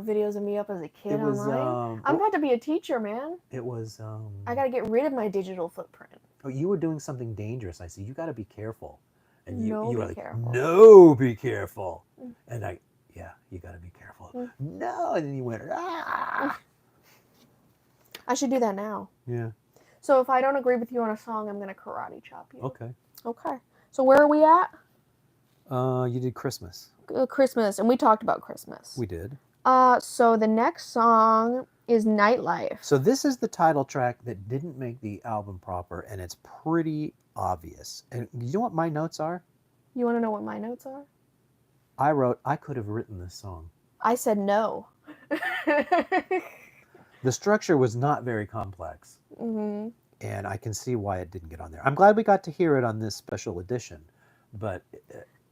videos of me up as a kid It was. online. I'm about to be a teacher, man. It was. I got to get rid of my digital footprint. Oh, you were doing something dangerous. I said, you got to be careful. And you No, were be like, careful. no, be careful. Mm. And yeah, you got to be careful. Mm. No, and then you went, ah. I should do that now. Yeah. So if I don't agree with you on a song, I'm going to karate chop you. Okay. Okay. So where are we at? You did Christmas. Christmas, and we talked about Christmas. We did. So the next song is Nightlife. So this is the title track that didn't make the album proper, and it's pretty obvious. And you know what my notes are? You want to know what my notes are? I wrote, I could have written this song. I said no. The structure was not very complex, Mm-hmm. and I can see why it didn't get on there. I'm glad we got to hear it on this special edition, but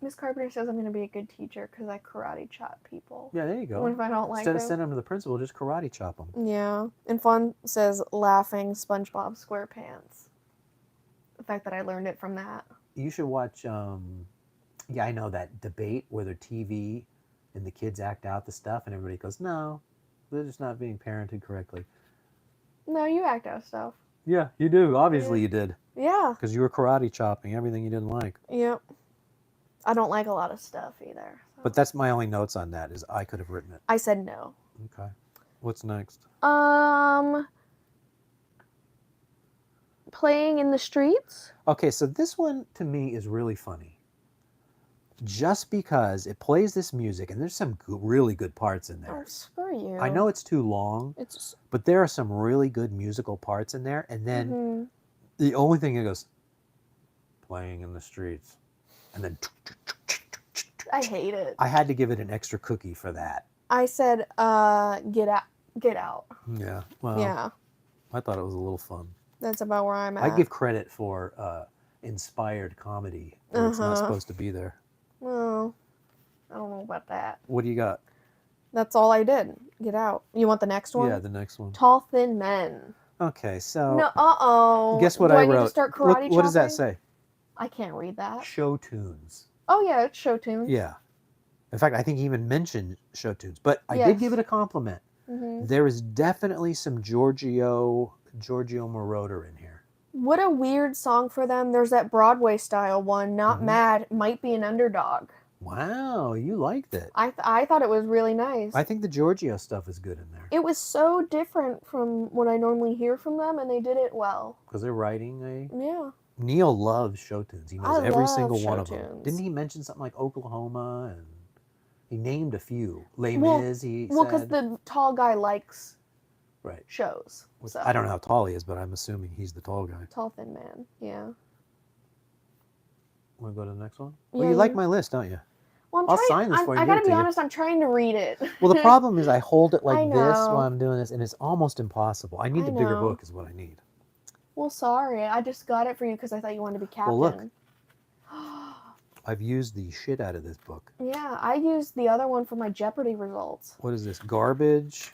Miss Carpenter says I'm going to be a good teacher because I karate chop people. yeah, there you go. What if I don't like Instead of them? sending them to the principal, just karate chop them. Yeah. And Fawn says laughing SpongeBob SquarePants. The fact that I learned it from that. You should watch, yeah, I know that debate where they're TV and the kids act out the stuff and everybody goes, no, they're just not being parented correctly. No, you act out stuff. Yeah, you do. Obviously you did. Yeah. Because you were karate chopping everything you didn't like. Yep. I don't like a lot of stuff either. So. But that's my only notes on that is I could have written it. I said no. Okay. What's next? Playing in the streets. Okay, so this one to me is really funny. Just because it plays this music, and there's some really good parts in there. Oh, screw you. I know it's too long, but there are some really good musical parts in there. And then the only thing it goes, playing in the streets. and then I hate it. I had to give it an extra cookie for that. I said, get out. Get out. Yeah. Well, Yeah. I thought it was a little fun. That's about where I'm at. I give credit for inspired comedy where it's not supposed to be there. Well, I don't know about that. What do you got? That's all I did. Get out. You want the next one? Yeah, the next one. Tall, thin men. Okay, so No, guess what Do I need wrote? to start karate What does that chopping? say? I can't read that. Show tunes. Oh yeah, it's show tunes. Yeah. In fact, I think he even mentioned show tunes. But I Yes. did give it a compliment. Mm-hmm. There is definitely some Giorgio Moroder in here. What a weird song for them. There's that Broadway style one, Not Mad, Might Be an Underdog. Wow, you liked it. I thought it was really nice. I think the Giorgio stuff is good in there. It was so different from what I normally hear from them, and they did it well. Because they're writing a... Yeah. Neil loves show tunes. He knows I every love single show one of them. tunes. Didn't he mention something like Oklahoma? And he named a few. Les Well- Mis, he Well, because said. the tall guy likes Right. shows. So. I don't know how tall he is, but I'm assuming he's the tall guy. Tall, thin man. Yeah. Want to go to the next one? Yeah, Well, you like you- my list, don't you? Well, I'll sign this for you. I give gotta it be to you. honest, I'm trying to read it. Well, the problem is I hold it like I this know. while I'm doing this, and it's almost impossible. I need I the bigger know. book is what I need. Well, sorry. I just got it for you because I thought you wanted to be captain. Well, look. I've used the shit out of this book. Yeah, I used the other one for my Jeopardy results. What is this? Garbage?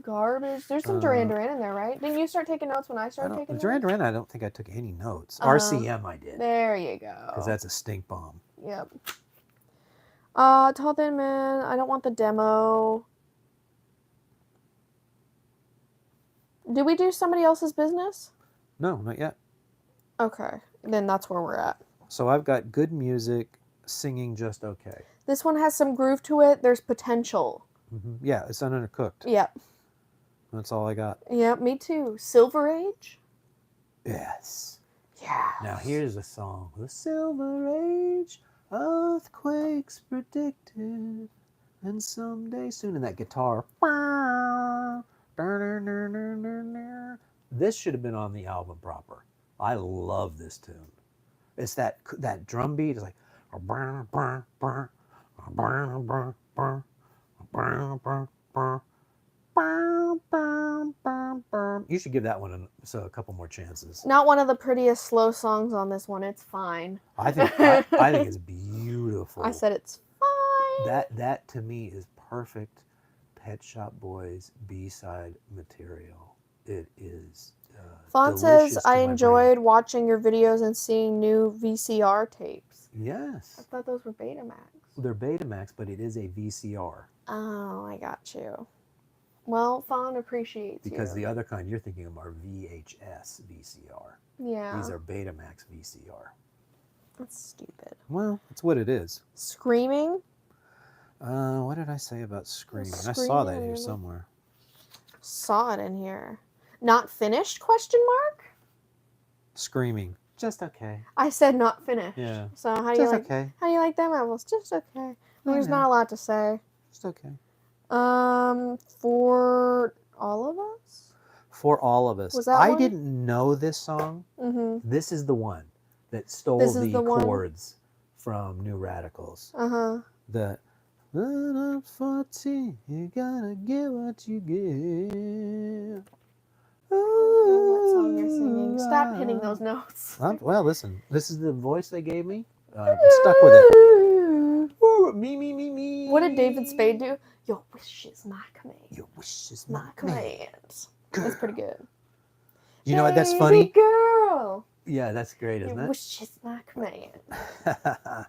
Garbage. There's some Duran Duran in there, right? Didn't you start taking notes when I started taking Duran notes? Duran, I don't think I took any notes. RCM I did. There you go. Because that's a stink bomb. Yep. Tall Thin Man. I don't want the demo. Did we do somebody else's business? No, not yet. Okay. Then that's where we're at. So I've got good music, singing just okay. This one has some groove to it. There's potential. Yeah, it's undercooked. Yep. That's all I got. Yep, me too. Silver Age? Yes. Yeah. Now here's a song. The Silver Age, earthquakes predicted, and someday soon. And that guitar. This should have been on the album proper. I love this tune. It's that drum beat is like. You should give that one a couple more chances. Not one of the prettiest slow songs on this one. It's fine. I think it's beautiful. I said it's fine. That to me is perfect Pet Shop Boys B-side material. It is. Fawn says, I enjoyed watching your videos and seeing new VCR tapes. Yes. I thought those were Betamax. They're Betamax, but it is a VCR. Oh, I got you. Well, Fawn appreciates Because you. the other kind you're thinking of are VHS VCR. Yeah. These are Betamax VCR. That's stupid. Well, that's what it is. Screaming? What did I say about screaming? I saw that here somewhere. Saw it in here. Not finished, question mark? Screaming. Just okay. I said not finished. Yeah. So how do you Just like okay. How do you like them apples? Just okay. There's Okay. not a lot to say. Just okay. For all of us? For all of us. Was that I one? didn't know this song. Mm-hmm. This is the one that stole This is the the one? chords from New Radicals. Uh-huh. The when I'm 14, you gotta get what you give. I don't know what song you're singing. Stop hitting those notes. Well, listen. This is the voice they gave me. I'm stuck with it. Ooh, me. What did David Spade do? Your wish is my command. Your wish is My my command. command. That's pretty good. You know what? That's Baby funny. girl. Yeah, that's great, isn't Your it? wish is my command. I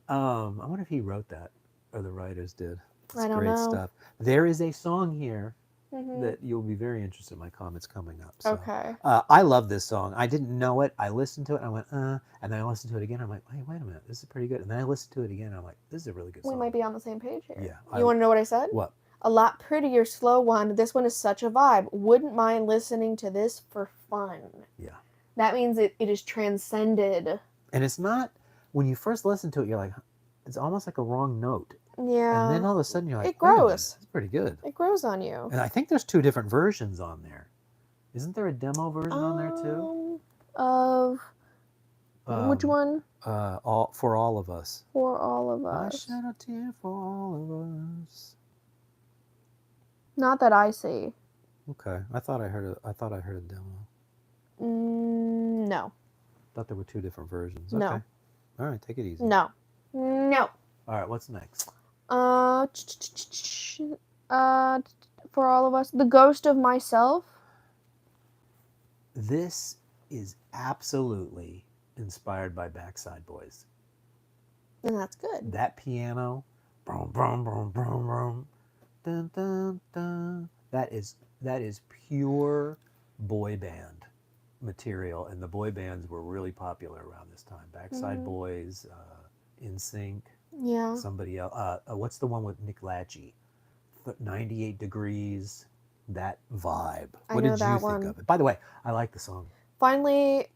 wonder if he wrote that or the writers did. It's I don't great know. stuff. There is a song here Mhm. that you'll be very interested in my comments coming up. So. Okay. I love this song. I didn't know it. I listened to it and I went, and then I listened to it again. I'm like, hey, wait a minute. This is pretty good. And then I listened to it again. And I'm like, this is a really good We song. might be on the same page here. Yeah. You want to know what I said? What? A lot prettier, slow one. This one is such a vibe. Wouldn't mind listening to this for fun. Yeah. That means it is transcended. And it's not, when you first listen to it, you're like, it's almost like a wrong note. Yeah. And then all of a sudden you're like, It wait a minute, grows. It's pretty good. It grows on you. And I think there's 2 different versions on there. Isn't there a demo version on there too? Of Which one? all of us. For all of I us. shed a tear for all of us. Not that I see. Okay, I thought I heard a demo. No. Thought there were two different versions. No. Okay. All right, take it easy. No. No. All right, what's next? For all of us, The Ghost of Myself. This is absolutely inspired by Backside Boys. And that's good. That piano, brum brum brum brum brum, dun dun dun. That is pure boy band material, and the boy bands were really popular around this time. Backside Boys, NSYNC. Yeah. Somebody else. What's the one with Nick Lachey? 98 Degrees. That vibe. What did you think of it? By the way, I like the song. Finally,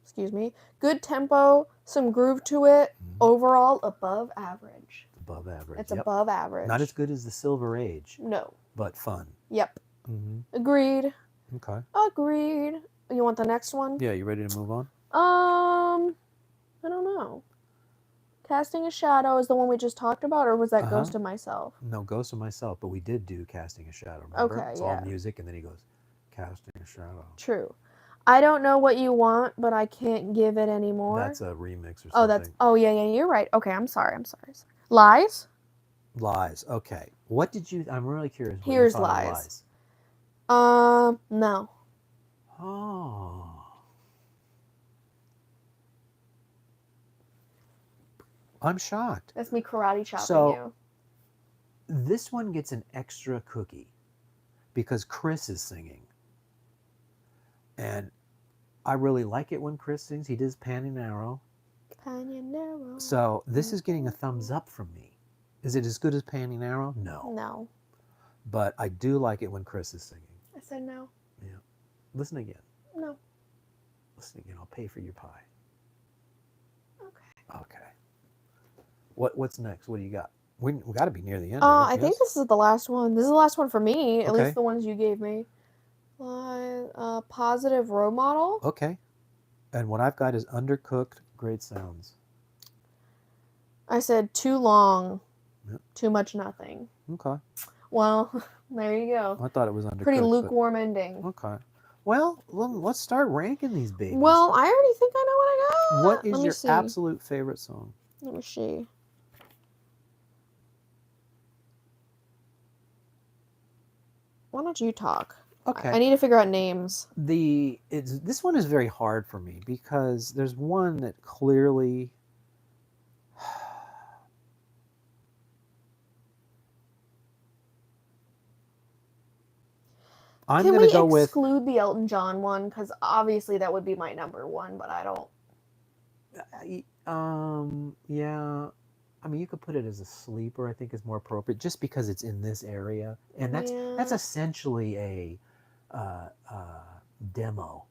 excuse me. Good tempo, some groove to it. Overall, above average. Above average. It's above average. Not as good as the Silver Age. No. But fun. Yep. Mm-hmm. Agreed. Okay. Agreed. You want the next one? Yeah, you ready to move on? I don't know. Casting a Shadow is the one we just talked about, or was that Ghost of Myself? No, Ghost of Myself, but we did do Casting a Shadow, remember? Okay, it's all music, and then he goes, Casting a Shadow. True. I don't know what you want, but I can't give it anymore. That's a remix or something. Yeah, you're right. Okay, I'm sorry. Lies? Lies, okay. What did you, I'm really curious what Here's you thought of Lies. Lies. No. Oh. I'm shocked. That's me karate chopping you. This one gets an extra cookie because Chris is singing. And I really like it when Chris sings. He does Pan and Arrow. So this is getting a thumbs up from me. Is it as good as Pan and Arrow? No. No. But I do like it when Chris is singing. I said no. Yeah. Listen again. No. Listen again. I'll pay for your pie. Okay. Okay. What's next? What do you got? We got to be near the end. I think this is the last one. This is the last one for me. Okay. At least the ones you gave me. Positive Role Model. Okay. And what I've got is Undercooked, Great Sounds. I said too long. Yep. Too much nothing. Okay. Well, there you go. I thought it was Undercooked. Pretty lukewarm ending. Okay. Well, let's start ranking these babies. Well, I already think I know what I got. What is your absolute favorite song? Let me see. Why don't you talk? Okay. I need to figure out names. This one is very hard for me because there's one that clearly I'm going to go with... Can we exclude the Elton John one? Because obviously that would be my number one, but I don't... Yeah. I mean, you could put it as a sleeper, I think is more appropriate, just because it's in this area. And that's essentially a demo.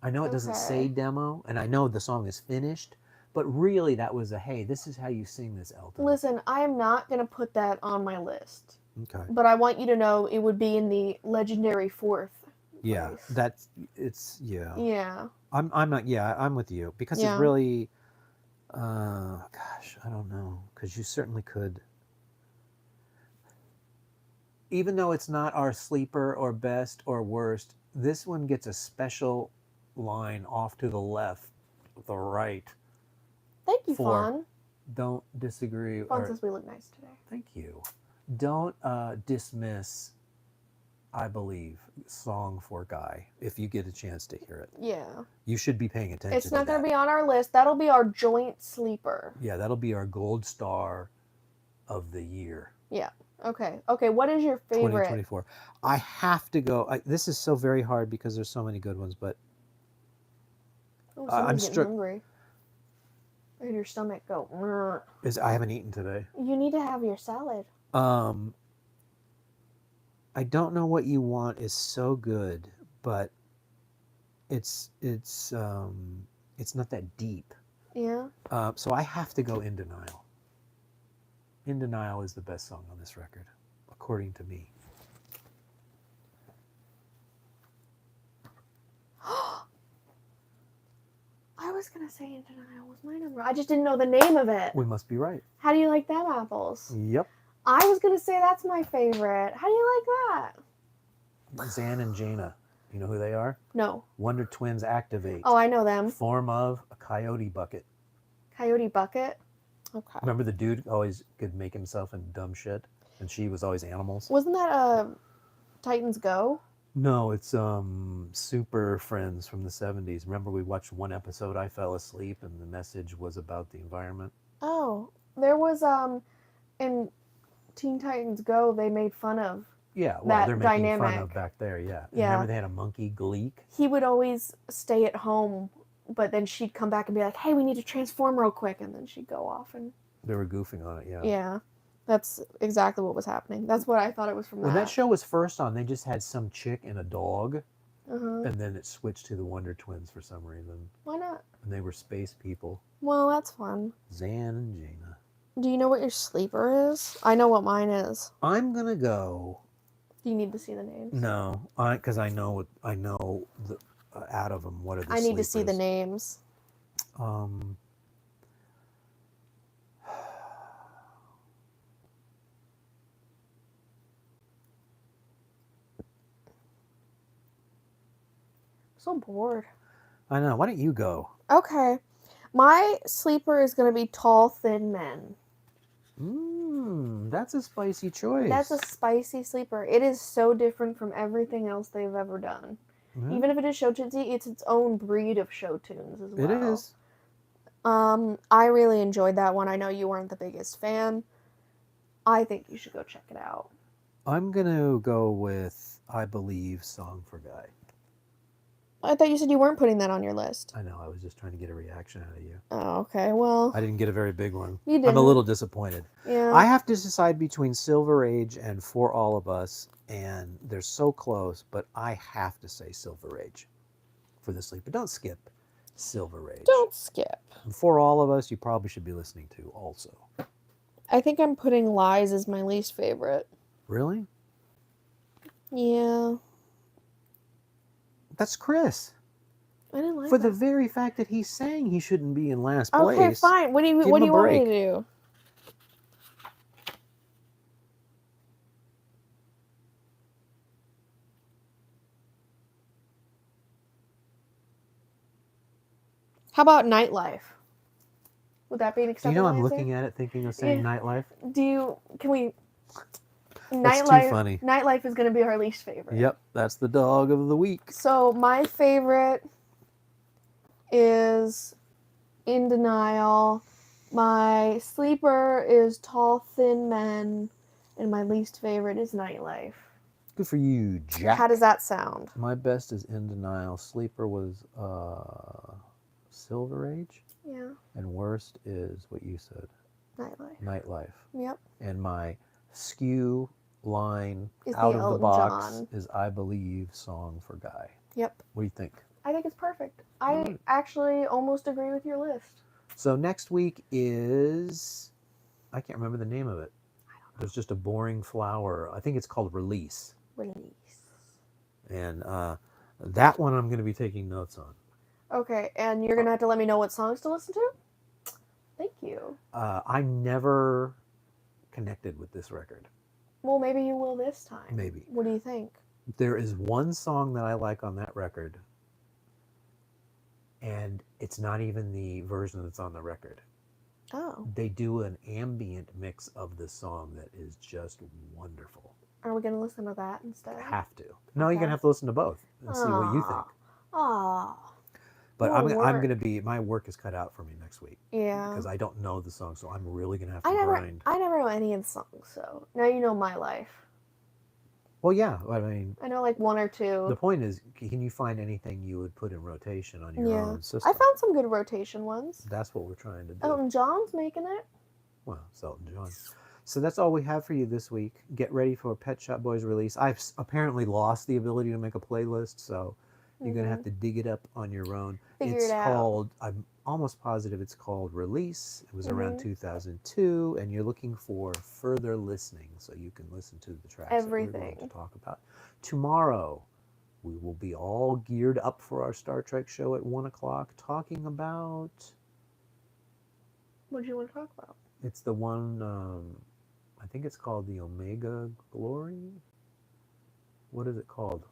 I know it doesn't say demo, and I know the song is finished, but really that was hey, this is how you sing this, Elton. Listen, I am not going to put that on my list. Okay. But I want you to know it would be in the legendary fourth Yeah, place. Yeah. Yeah. I'm with you. Because it's really, gosh, I don't know. Because you certainly could. Even though it's not our sleeper or best or worst, this one gets a special line off to the left, the right. Thank you, Fawn. Don't disagree. Fawn says we look nice today. Thank you. Don't dismiss, I believe, Song for Guy if you get a chance to hear it. Yeah. You should be paying attention. It's not going to be on our list. That'll be our joint sleeper. Yeah, that'll be our gold star of the year. Yeah. Okay. Okay, what is your favorite? 2024. I have to go. This is so very hard because there's so many good ones, but I'm getting hungry. I heard your stomach go. I haven't eaten today. You need to have your salad. I don't know what you want is so good, but it's not that deep. Yeah. So I have to go In Denial. In Denial is the best song on this record, according to me. was going to say In Denial was my number. I just didn't know the name of it. We must be right. How do you like them apples? Yep. I was going to say that's my favorite. How do you like that? Zan and Jaina. You know who they are? No. Wonder Twins Activate. Oh, I know them. Form of a coyote bucket. Coyote Bucket? Okay. Remember the dude always could make himself into dumb shit? And she was always animals? Wasn't that Titans Go? No, it's Super Friends from the 70s. Remember we watched one episode, I fell asleep, and the message was about the environment? Oh. There was, in Teen Titans Go, they made fun of Yeah, well, that they're making dynamic. fun of back there, yeah. And Yeah. remember they had a monkey, Gleek? He would always stay at home, but then she'd come back and be like, hey, we need to transform real quick, and then she'd go off and... They were goofing on it, yeah. Yeah. That's exactly what was happening. That's what I thought it was from When that. that show was first on, they just had some chick and a dog, Uh-huh. and then it switched to the Wonder Twins for some reason. Why not? And they were space people. Well, that's fun. Zan and Jaina. Do you know what your sleeper is? I know what mine is. I'm gonna go. Do you need to see the names? No, because I know the out of them. What are the? I need to see the sleepers. names. I'm so bored. I know. Why don't you go? Okay. My sleeper is going to be Tall, Thin Men. That's a spicy choice. That's a spicy sleeper. It is so different from everything else they've ever done. Mhm. Even if it is show tunes, it's its own breed of show tunes as well. It is. I really enjoyed that one. I know you weren't the biggest fan. I think you should go check it out. I'm gonna go with I Believe Song for Guy. I thought you said you weren't putting that on your list. I know. I was just trying to get a reaction out of you. Oh, okay. Well, I didn't get a very big one. you didn't. I'm a little disappointed. Yeah. I have to decide between Silver Age and For All of Us, and they're so close, but I have to say Silver Age for the sleep. But don't skip Silver Age. Don't skip. And For All of Us, you probably should be listening to also. I think I'm putting Lies as my least favorite. Really? Yeah. That's Chris. I didn't like For that. the very fact that he's saying he shouldn't be in last place. Okay, fine. What do you Give want him a me break. to do? How about Nightlife? Would that be an Do you acceptable know I'm answer? looking at it thinking of saying Nightlife? Can we... That's too funny. Nightlife is going to be our least favorite. Yep, that's the dog of the week. So my favorite is In Denial. My sleeper is Tall, Thin Men. And my least favorite is Nightlife. Good for you, Jack. How does that sound? My best is In Denial. Sleeper was Silver Age. Yeah. And worst is what you said, Nightlife. Nightlife. Yep. And my skew line Is the out of the Elton box John. is I Believe Song for Guy. Yep. What do you think? I think it's perfect. I actually almost agree with your list. So next week is, I can't remember the name of it. There's just a boring flower. I think it's called Release. Release. And that one I'm going to be taking notes on. Okay, and you're going to have to let me know what songs to listen to? Thank you. I never connected with this record. Well, maybe you will this time. Maybe. What do you think? There is one song that I like on that record, and it's not even the version that's on the record. Oh. They do an ambient mix of the song that is just wonderful. Are we going to listen to that instead? Have to. No, you're going to have to listen to both and see what you think. Aw. But More I'm work. going to be, my work is cut out for me next week. Yeah. Because I don't know the song, so I'm really going to have to I grind. never know any of the songs, so now you know my life. Well, yeah. I mean, I know like one or two. the point is, can you find anything you would put in rotation on your own system? I found some good rotation ones. That's what we're trying to do. Elton John's making it. Well, it's Elton John. So that's all we have for you this week. Get ready for Pet Shop Boys release. I've apparently lost the ability to make a playlist, so you're going to have to dig it up on your own. Figure It's it out. called, I'm almost positive it's called Release. It was around 2002, and you're looking for further listening so you can listen to the tracks that we're Everything. going to talk about. Tomorrow, We will be all geared up for our Star Trek show at 1 o'clock, talking about. What do you want to talk about? It's the one. I think it's called the Omega Glory. What is it called?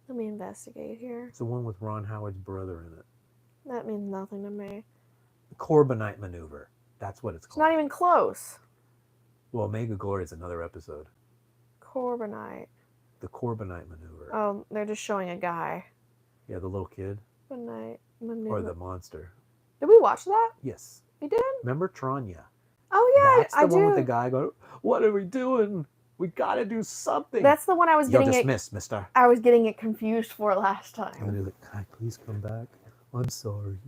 Let me investigate here. It's the one with Ron Howard's brother in it. That means nothing to me. Corbinite Maneuver. That's what it's It's called. not even close. Well, Omega Glory is another episode. Corbinite. The Corbinite Maneuver. Oh, they're just showing a guy. Yeah, the little kid. Corbinite Or maneuver. the monster. Did we watch that? Yes. We did? Remember Tranya? Oh, yeah, That's the I one do. with the guy going, "What are we doing? We gotta do something." That's the one I was You're getting dismissed, mister. I was getting it confused for last And time. he's like, "Can I please come back? I'm sorry.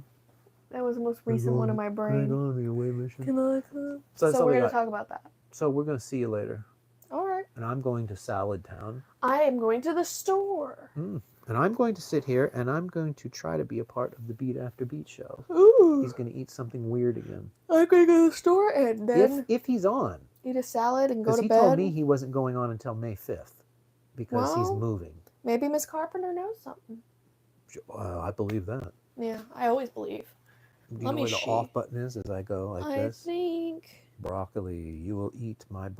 That was the most recent one in my Can I brain. go on the away mission?" Can I come? So that's So all we're we going to got. talk about that. So we're going to see you later. All right. And I'm going to Salad Town. I am going to the store. And I'm going to sit here and I'm going to try to be a part of the Beat After Beat show. Ooh. He's going to eat something weird again. I'm going to go to the store and then If he's on. eat a salad and go Because to he bed. told me he wasn't going on until May 5th. Because he's Well, moving. Maybe Miss Carpenter knows something. I believe that. Yeah, I always believe. Do you Let know me where the see. off button is as I go like I this? think... Broccoli, you will eat my broccoli.